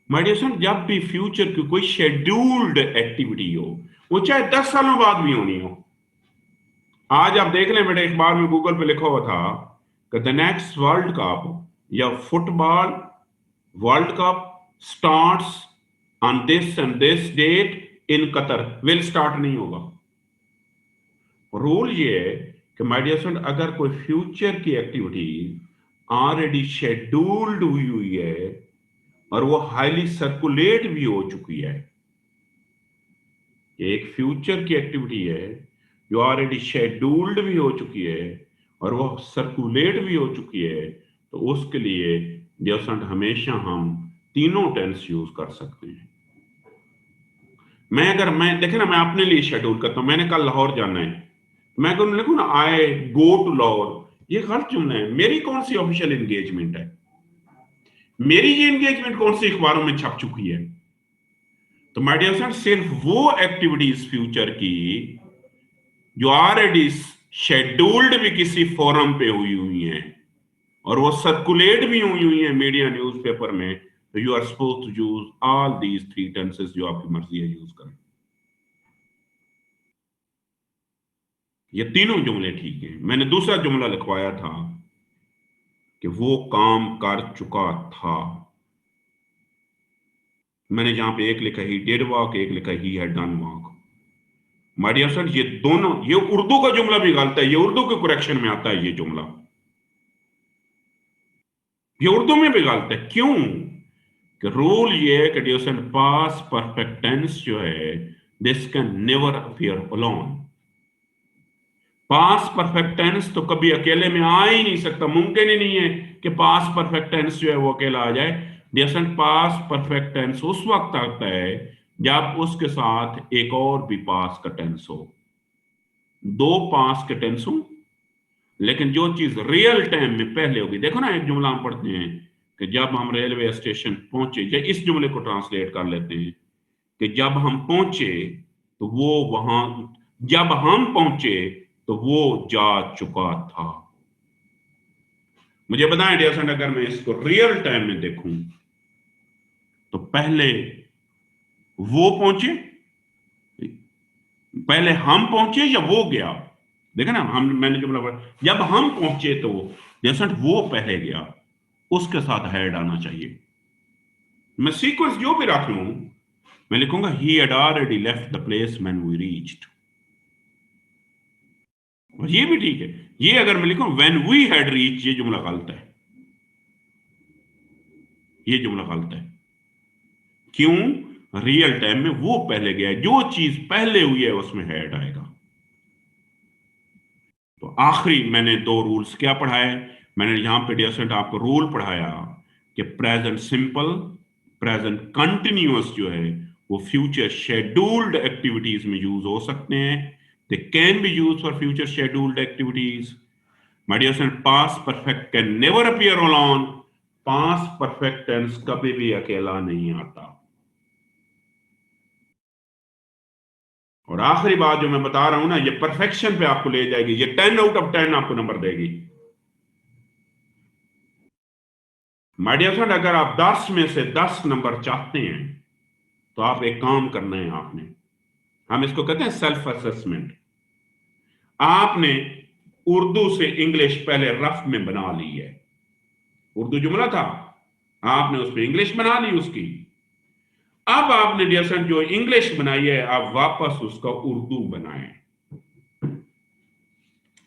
My dear friend, जब भी फ्यूचर की कोई शेड्यूल्ड एक्टिविटी हो, वो चाहे 10 सालों बाद भी होनी हो। आज आप देख लें बेटे, अखबार में गूगल पे लिखा हुआ था कि द नेक्स्ट वर्ल्ड कप या football world cup starts on this and this date in Qatar, will start नहीं होगा। रूल ये है कि माय डियर फ्रेंड, अगर कोई फ्यूचर की एक्टिविटी ऑलरेडी शेड्यूल्ड हुई है और वो हाईली सर्कुलेट भी हो चुकी है, एक फ्यूचर की एक्टिविटी है जो ऑलरेडी शेड्यूल्ड भी हो चुकी है और वो सर्कुलेट भी हो चुकी है, तो उसके लिए डियर फ्रेंड हमेशा हम तीनों टेंस यूज कर सकते हैं। मैं देखे ना, मैं अपने लिए शेड्यूल करता हूं, मैंने कल लाहौर जाना है, मैं कहूँ लिखूं ना आई गो टू लाहौर, ये गलत जुमला है। मेरी कौन सी ऑफिशियल एंगेजमेंट है? मेरी ये एंगेजमेंट कौन सी अखबारों में छप चुकी है? तो माय डियर फ्रेंड, सिर्फ वो एक्टिविटीज फ्यूचर की जो ऑलरेडी शेड्यूल्ड भी किसी फोरम पे हुई हैं और वो सर्कुलेट भी हुई हैं मीडिया न्यूज़पेपर में, तो you are supposed to use all these three tenses, जो आपकी मर्जी है यूज करें। ये तीनों जुमले ठीक हैं। मैंने दूसरा जुमला लिखवाया था कि वो काम कर चुका था। मैंने जहां पे एक लिखा ही डिड वॉक, एक लिखा ही had done walk. My dear friend, ये दोनों, ये उर्दू का जुमला भी गलत है, ये उर्दू के करेक्शन में आता है ये जुमला, ये उर्दू में भी गलत है। क्यों? कि रूल ये है कि dear friend, past perfect tense जो है this can never appear alone. Past perfect tense तो कभी अकेले में आ ही नहीं सकता, मुमकिन ही नहीं है कि पास्ट परफेक्ट टेंस जो है वो अकेला आ जाए। Dear friend, past perfect tense उस वक्त आता है जब उसके साथ एक और भी पास्ट का टेंस हो, दो पास्ट के टेंस हो, लेकिन जो चीज रियल टाइम में पहले होगी। देखो ना, एक जुमला हम पढ़ते हैं कि जब हम रेलवे स्टेशन पहुंचे, या इस जुमले को ट्रांसलेट कर लेते हैं कि जब हम पहुंचे तो वो वहां, जब हम पहुंचे तो वो जा चुका था। मुझे बताएं डियर फ्रेंड, अगर मैं इसको रियल टाइम में देखूं तो पहले वो पहुंचे, पहले हम पहुंचे या वो गया? देखा ना, मैंने जुमला पढ़ा, जब हम पहुंचे तो जैसा वो पहले गया उसके साथ हैड आना चाहिए। मैं सीक्वेंस जो भी रख लूं, मैं लिखूंगा he had already left the place when we reached, और ये भी ठीक है। ये अगर मैं लिखूं व्हेन वी हैड रीच, ये जुमला गलत है, ये जुमला गलत है। क्यों? रियल टाइम में वो पहले गया, जो चीज पहले हुई है उसमें हैड आएगा। तो आखिरी मैंने 2 रूल्स क्या पढ़ाए, मैंने यहां पे डियर आपको रूल पढ़ाया कि प्रेजेंट सिंपल, प्रेजेंट कंटिन्यूअस जो है वो फ्यूचर शेड्यूल्ड एक्टिविटीज में यूज हो सकते हैं। They can be use for future scheduled activities. My dear student, past perfect can never appear alone. Past perfect tense कभी भी अकेला नहीं आता। और आखिरी बात जो मैं बता रहा हूं ना, ये परफेक्शन पे आपको ले जाएगी, ये 10 आउट ऑफ 10 आपको नंबर देगी। माय डियर फ्रेंड, अगर आप 10 में से 10 नंबर चाहते हैं तो आप एक काम करना है आपने, हम इसको कहते हैं सेल्फ असेसमेंट। आपने उर्दू से इंग्लिश पहले रफ में बना ली है, उर्दू जुमला था, आपने उस पर इंग्लिश बना ली उसकी। अब आपने डियर फ्रेंड जो इंग्लिश बनाई है, आप वापस उसका उर्दू बनाएं।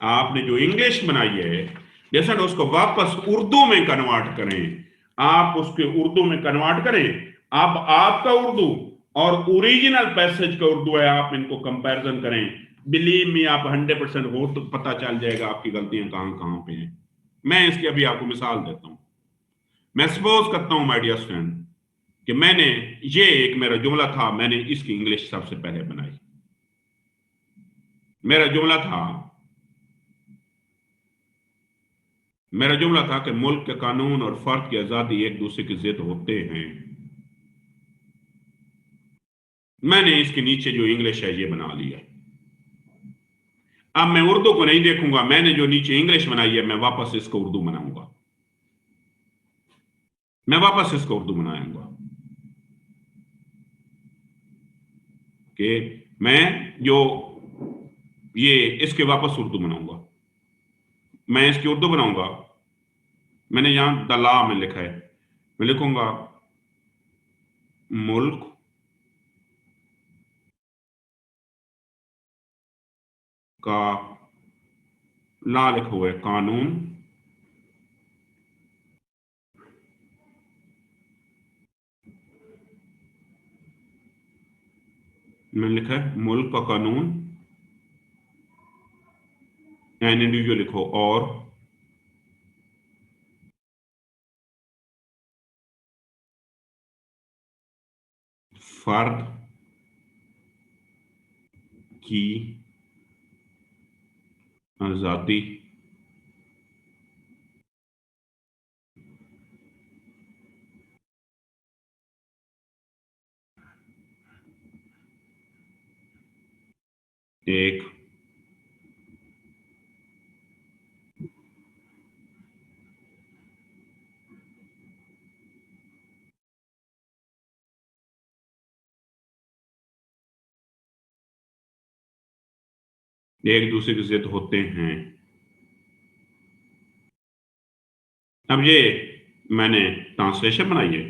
आपने जो इंग्लिश बनाई है डियर फ्रेंड, उसको वापस उर्दू में कन्वर्ट करें। आप उसके उर्दू में कन्वर्ट करें। अब आपका उर्दू और ओरिजिनल पैसेज का उर्दू है, आप इनको कंपैरिजन करें। बिलीव मी, आप 100% हो तो पता चल जाएगा आपकी गलतियां कहां कहां पे हैं। मैं इसकी अभी आपको मिसाल देता हूं। मैं सपोज करता हूं माय डियर फ्रेंड कि मैंने ये एक मेरा जुमला था, मैंने इसकी इंग्लिश सबसे पहले बनाई। मेरा जुमला था कि मुल्क के कानून और फर्द की आजादी एक दूसरे की जिद होते हैं। मैंने इसके नीचे जो इंग्लिश है ये बना लिया। अब मैं उर्दू को नहीं देखूंगा, मैंने जो नीचे इंग्लिश बनाई है मैं वापस इसको उर्दू बनाऊंगा, मैं वापस इसको उर्दू बनाऊंगा कि मैं जो ये इसके वापस उर्दू बनाऊंगा, मैं इसकी उर्दू बनाऊंगा। मैंने यहां दला में लिखा है, मैं लिखूंगा मुल्क का, ला लिखा हुआ है कानून, मैंने लिखा है मुल्क का कानून, एन इंडिविजुअल लिखो, और फर्द की आजादी एक दूसरे की जिद होते हैं। अब ये मैंने ट्रांसलेशन बनाई है।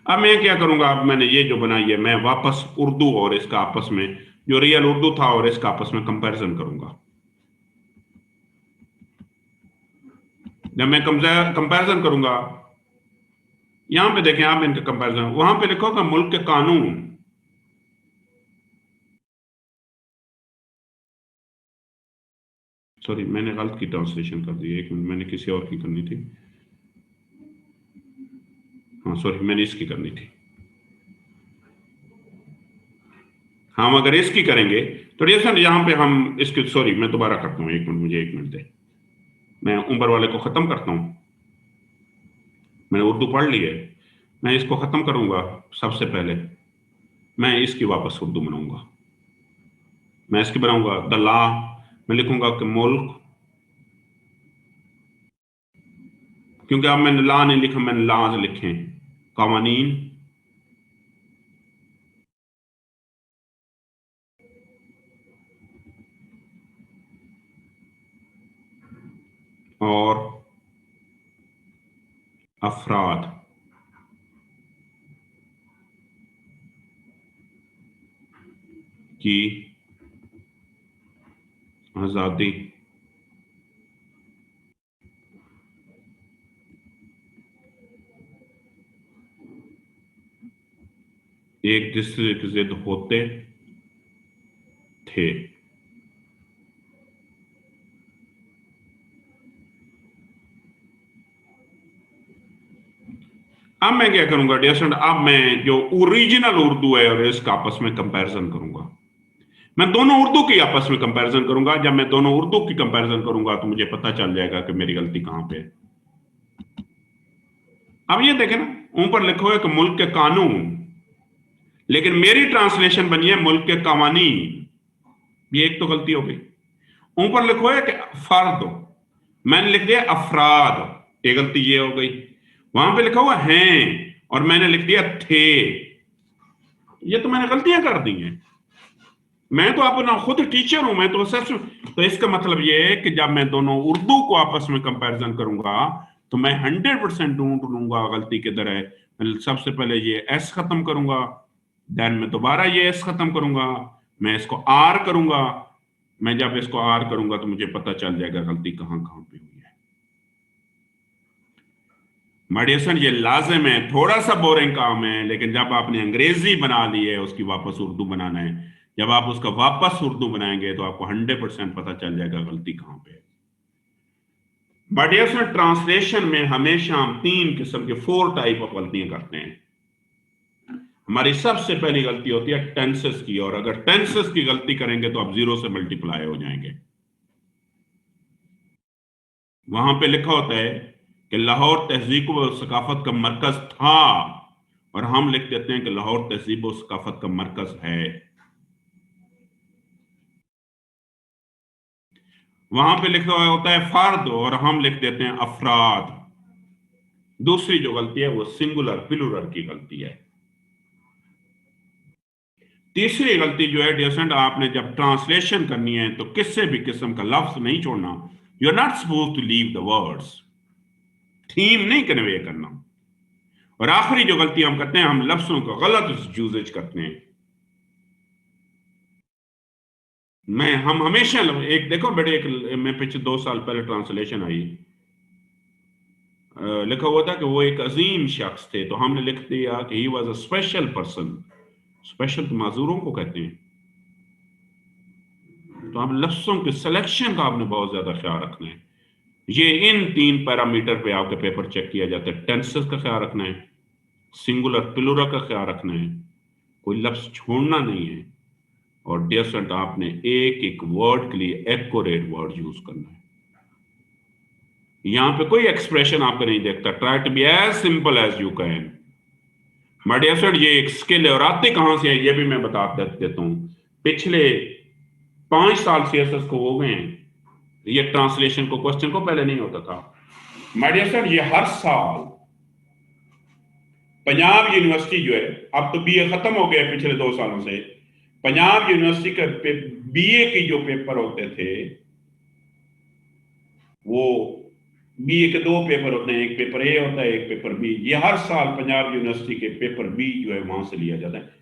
अब मैं क्या करूंगा, अब मैंने ये जो बनाई है मैं वापस उर्दू और इसका आपस में, जो रियल उर्दू था और इसका आपस में कंपैरिजन करूंगा। जब मैं कंपैरिजन करूंगा, यहां पे देखें आप इनका कंपैरिजन, वहां पे लिखोगा मुल्क के कानून, सॉरी मैंने गलत की ट्रांसलेशन कर दी, एक मिनट, मैंने किसी और की करनी थी। हाँ सॉरी, मैंने इसकी करनी थी। हम अगर इसकी करेंगे तो डियर यहां पे हम इसकी, सॉरी मैं दोबारा करता हूं, एक मिनट, मुझे 1 मिनट दे, मैं ऊपर वाले को खत्म करता हूं। मैंने उर्दू पढ़ ली है, मैं इसको खत्म करूंगा। सबसे पहले मैं इसकी वापस उर्दू बनाऊंगा, मैं इसकी बनाऊंगा द लॉ, मैं लिखूंगा कि मुल्क, क्योंकि अब मैंने लॉ नहीं लिखा, मैंने लॉज लिखे, कावानीन, और अफराद, की आजादी, एक दूसरे के जिद होते थे। अब मैं क्या करूंगा डियर स्टूडेंट, अब मैं जो ओरिजिनल उर्दू है और इसका आपस में कंपैरिजन करूंगा। मैं दोनों उर्दू की आपस में कंपैरिजन करूंगा। जब मैं दोनों उर्दू की कंपैरिजन करूंगा तो मुझे पता चल जाएगा कि मेरी गलती कहां पे है। अब ये देखें ना, ऊपर लिखो है कि मुल्क के कानून, लेकिन मेरी ट्रांसलेशन बनी है मुल्क के कवानीन। ये एक तो गलती हो गई। ऊपर लिखो है कि फर्द, मैंने लिख दिया अफराद, ये गलती ये हो गई। वहां पे लिखा हुआ हैं और मैंने लिख दिया थे। ये तो मैंने गलतियां कर दी हैं। मैं तो अपना खुद टीचर हूं, मैं तो तो इसका मतलब ये है कि जब मैं दोनों उर्दू को आपस में कंपैरिजन करूंगा तो मैं 100% ढूंढ लूंगा गलती किधर है। मैं सबसे पहले ये एस खत्म करूंगा, देन मैं दोबारा ये एस खत्म करूंगा, मैं इसको आर करूंगा। मैं जब इसको आर करूंगा तो मुझे पता चल जाएगा गलती कहां कहां पे हुई है। मेडिसन ये लाजिम है, थोड़ा सा बोरिंग काम है, लेकिन जब आपने अंग्रेजी बना ली है उसकी वापस उर्दू बनाना है। जब आप उसका वापस उर्दू बनाएंगे तो आपको 100% पता चल जाएगा गलती कहां पे है। मेडिसन ट्रांसलेशन में हमेशा हम 3 किस्म के 4 टाइप ऑफ गलतियां करते हैं। हमारी सबसे पहली गलती होती है टेंसेस की, और अगर टेंसेस की गलती करेंगे तो आप 0 से मल्टीप्लाई हो जाएंगे। वहां पे लिखा होता है कि लाहौर तहजीब व सकाफत का मरकज था, और हम लिख देते हैं कि लाहौर तहजीब व सकाफत का मरकज है। वहां पे लिखा हुआ होता है फर्द और हम लिख देते हैं अफराद। दूसरी जो गलती है वो सिंगुलर प्लूरल की गलती है। तीसरी गलती जो है डियर स्टूडेंट, आपने जब ट्रांसलेशन करनी है तो किसी भी किस्म का लफ्ज नहीं छोड़ना। You are not supposed to leave the words, theme नहीं कन्वे करना। और आखिरी जो गलती हम करते हैं, हम लफ्जों का गलत यूजेज करते हैं। हम हमेशा एक देखो बेटे, एक मैं पिछले 2 साल पहले ट्रांसलेशन आई, लिखा हुआ था कि वो एक अजीम शख्स थे, तो हमने लिख दिया कि he was a special person. Special तो माजूरों को कहते हैं। तो आप लफ्जों के सिलेक्शन का आपने बहुत ज्यादा ख्याल रखना है। ये इन 3 पैरामीटर पे आपके पेपर चेक किया जाता है। टेंसेस का ख्याल रखना है, सिंगुलर प्लूरल का ख्याल रखना है, कोई लफ्ज छोड़ना नहीं है, और डियर स्टूडेंट आपने एक एक वर्ड के लिए एक्यूरेट वर्ड यूज करना है। यहां पे कोई एक्सप्रेशन आपको नहीं देखता। Try to be as simple as you can. My dear student, ये एक स्किल है, और आते कहां से है ये भी मैं बता देता हूं। पिछले 5 साल सीएसएस को हो गए हैं, ये ट्रांसलेशन को क्वेश्चन को पहले नहीं होता था। माय डियर स्टूडेंट, ये हर साल पंजाब यूनिवर्सिटी जो है, अब तो बीए खत्म हो गया पिछले 2 सालों से, पंजाब यूनिवर्सिटी के बीए की जो पेपर होते थे, वो बीए के 2 पेपर होते हैं, एक पेपर ए होता है, एक पेपर बी। ये हर साल पंजाब यूनिवर्सिटी के पेपर बी जो है वहां से लिया जाता है।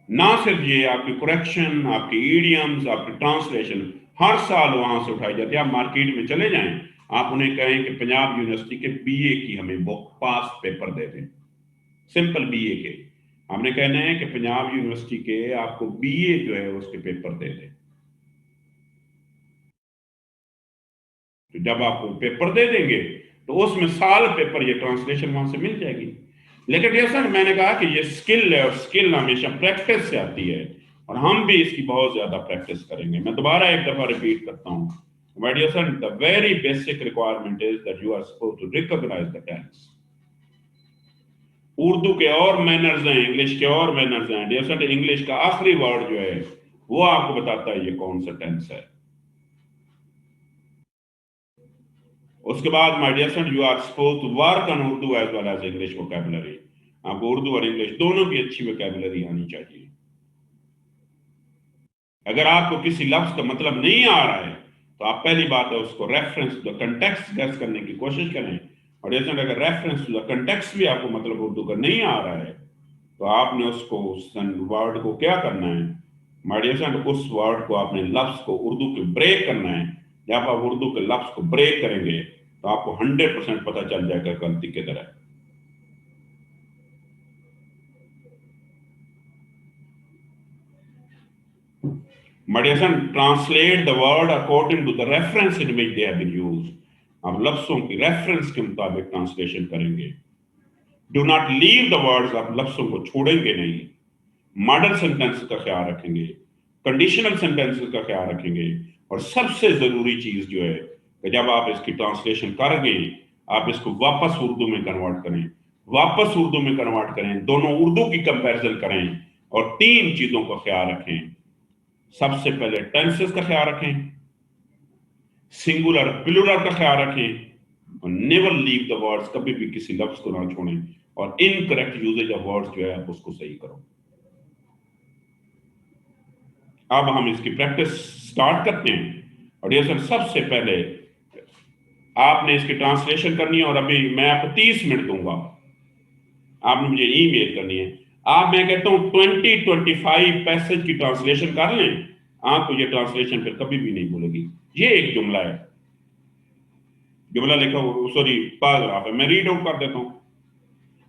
ना सिर्फ ये, आपकी करेक्शन, आपकी ईडियम्स, आपकी ट्रांसलेशन हर साल वहां से उठाई जाती है। आप मार्केट में चले जाएं, आप उन्हें कहें कि पंजाब यूनिवर्सिटी के बीए की हमें बुक पास पेपर दे दें, सिंपल बीए के। हमने कहना है कि पंजाब यूनिवर्सिटी के आपको बीए जो है उसके पेपर दे दें। तो जब आपको पेपर दे देंगे तो उसमें साल पेपर ये ट्रांसलेशन वहां से मिल जाएगी। लेकिन जैसा मैंने कहा कि ये स्किल है, और स्किल हमेशा प्रैक्टिस से आती है, और हम भी इसकी बहुत ज्यादा प्रैक्टिस करेंगे। मैं दोबारा एक दफा रिपीट करता हूँ, my dear son, the very basic requirement is that you are supposed to recognize the tense. Urdu के और मैनर्स हैं, इंग्लिश के और मैनर्स हैं। डियर स्टूडेंट, इंग्लिश का आखिरी वर्ड जो है वो आपको बताता है ये कौन सा टेंस है। उसके बाद my dear student, you are supposed to work on Urdu as well as English vocabulary. आपको उर्दू और इंग्लिश दोनों की अच्छी वोकैबुलरी आनी चाहिए। अगर आपको किसी लफ्ज का मतलब नहीं आ रहा है तो आप पहली बात है उसको रेफरेंस, कंटेक्स्ट गेस करने की कोशिश करें, और जैसे अगर रेफरेंस टू द कंटेक्स्ट भी आपको मतलब उर्दू का नहीं आ रहा है तो आपने उसको वर्ड को क्या करना है, माइडिएशन, उस वर्ड को आपने लफ्ज को उर्दू के ब्रेक करना है। जब आप उर्दू के लफ्ज को ब्रेक करेंगे तो आपको 100% पता चल जाएगा गलती किधर है। Mediation, translate the word according to the reference in which they have been used. आप लफ्जों की रेफरेंस के मुताबिक ट्रांसलेशन करेंगे। Do not leave the words, आप लफ्जों को छोड़ेंगे नहीं। मॉडल सेंटेंस का ख्याल रखेंगे, कंडीशनल सेंटेंसेस का ख्याल रखेंगे, और सबसे जरूरी चीज जो है कि जब आप इसकी ट्रांसलेशन करेंगे आप इसको वापस उर्दू में कन्वर्ट करें, वापस उर्दू में कन्वर्ट करें, दोनों उर्दू की कंपैरिजन करें और 3 चीजों का ख्याल रखें। सबसे पहले टेंसेस का ख्याल रखें, सिंगुलर प्लूरल का ख्याल रखें, और नेवर लीव द वर्ड्स, कभी भी किसी लफ्ज को ना छोड़ें, और इनकरेक्ट यूजेज ऑफ वर्ड्स जो है आप उसको सही करो। अब हम इसकी प्रैक्टिस स्टार्ट करते हैं। और ये सर सबसे पहले आपने इसकी ट्रांसलेशन करनी है, और अभी मैं आपको 30 मिनट दूंगा, आपने मुझे ईमेल करनी है। आप, मैं कहता हूं 20-25 पैसेज की ट्रांसलेशन कर लें, आपको ये ट्रांसलेशन फिर कभी भी नहीं भूलेगी। ये एक जुमला है, जुमला लिखा हो, सॉरी पैराग्राफ है, मैं रीड आउट कर देता हूं।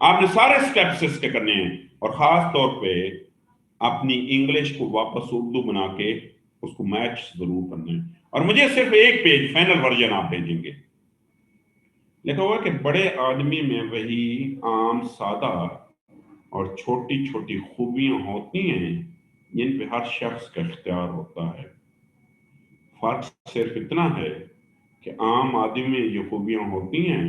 आपने सारे स्टेप्स इसके करने हैं, और खास तौर पे अपनी इंग्लिश को वापस उर्दू बना के उसको मैच जरूर करना है। और मुझे सिर्फ एक पेज फाइनल वर्जन आप भेजेंगे। लिखा हुआ कि बड़े आदमी में वही आम सादा और छोटी छोटी खूबियां होती हैं जिन पे हर शख्स का इख्तियार होता है। फर्क सिर्फ इतना है कि आम आदमी में ये खूबियां होती हैं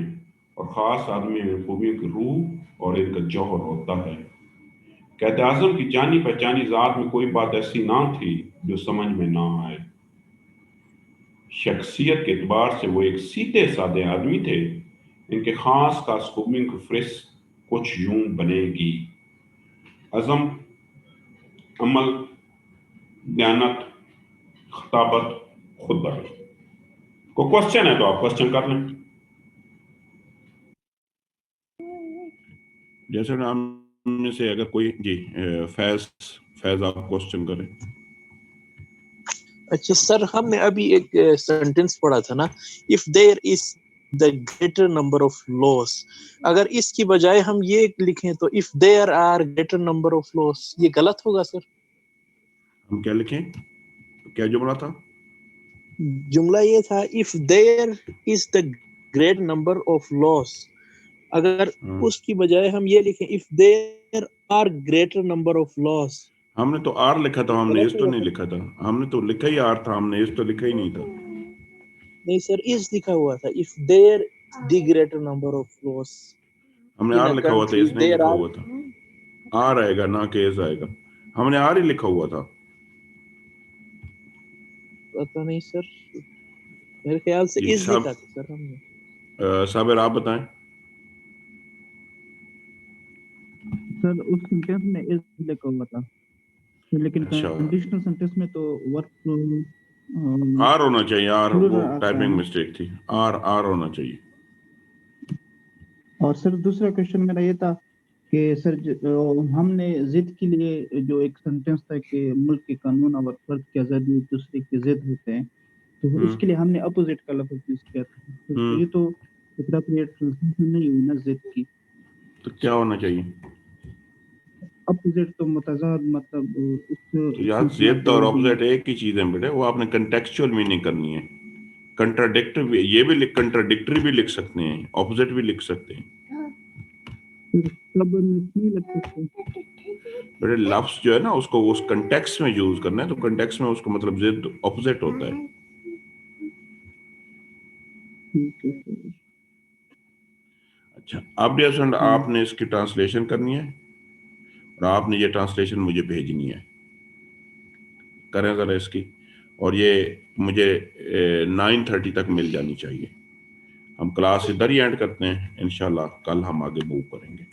और ख़ास आदमी में खूबियों की रूह और इनका जौहर होता है। कहते आज़म की जानी पहचानी ज़ात में कोई बात ऐसी ना थी जो समझ में ना आए। शख्सियत के एतबार से वो एक सीधे साधे आदमी थे। इनके ख़ास खास खूबियों की फहरिस्त कुछ यूं बनेगी: अज़म, अमल, दयानत, खताबत, खुददारी। को क्वेश्चन है तो आप क्वेश्चन कर लें। जैसे नाम में से अगर कोई जी फैज आप क्वेश्चन करें। अच्छा सर, हमने अभी एक सेंटेंस पढ़ा था ना, if there is the greater number of loss, अगर इसकी बजाय हम ये लिखें तो if there are greater number of loss, ये गलत होगा सर? हम क्या लिखें? क्या जुमला था? जुमला ये था if there is the great number of loss, अगर उसकी बजाय हम ये लिखें if there are greater number of loss. हमने तो आर लिखा था, हमने इस तो नहीं लिखा था। हमने तो लिखा ही आर था, हमने इस तो लिखा ही नहीं था। नहीं सर, इस लिखा हुआ था if there the greater number of loss. हमने आर लिखा हुआ था, इस नहीं लिखा हुआ था। आर आएगा ना कि इस आएगा, हमने आर ही लिखा हुआ था। पता नहीं सर, मेरे ख्याल से इस लिखा था सर हमने। साबिर आप बताएं। सर उस सेंटेंस में इज लिखा हुआ था, लेकिन कंडीशनल सेंटेंस में तो वर्क आर होना चाहिए। आर वो टाइपिंग मिस्टेक थी, आर होना चाहिए। और सर दूसरा क्वेश्चन मेरा ये था कि सर हमने जिद के लिए जो एक सेंटेंस था कि मुल्क के कानून और फर्द की आज़ादी एक दूसरे के जिद होते हैं, तो उसके लिए हमने अपोजिट का लफ्ज़ यूज किया था। तो ये तो एप्रोप्रिएट ट्रांसलेशन नहीं हुई ना जिद की। तो क्या होना चाहिए? अपोजिट तो मुतज़ाद, मतलब तो यार जिद और अपोजिट एक ही चीज है बेटे, वो आपने कंटेक्चुअल मीनिंग करनी है। कंट्राडिक्टरी भी, ये भी कंट्राडिक्टरी भी लिख सकते हैं, अपोजिट भी लिख सकते हैं। बेटे लफ्ज जो है ना उसको उस कंटेक्स्ट में यूज करना है, तो कंटेक्स्ट में उसको मतलब जिद अपोजिट होता है। अच्छा, अब ये आपने इसकी ट्रांसलेशन करनी है और आपने ये ट्रांसलेशन मुझे भेजनी है। करें ज़रा इसकी, और ये मुझे 9:30 तक मिल जानी चाहिए। हम क्लास इधर ही एंड करते हैं, इंशाल्लाह कल हम आगे मूव करेंगे।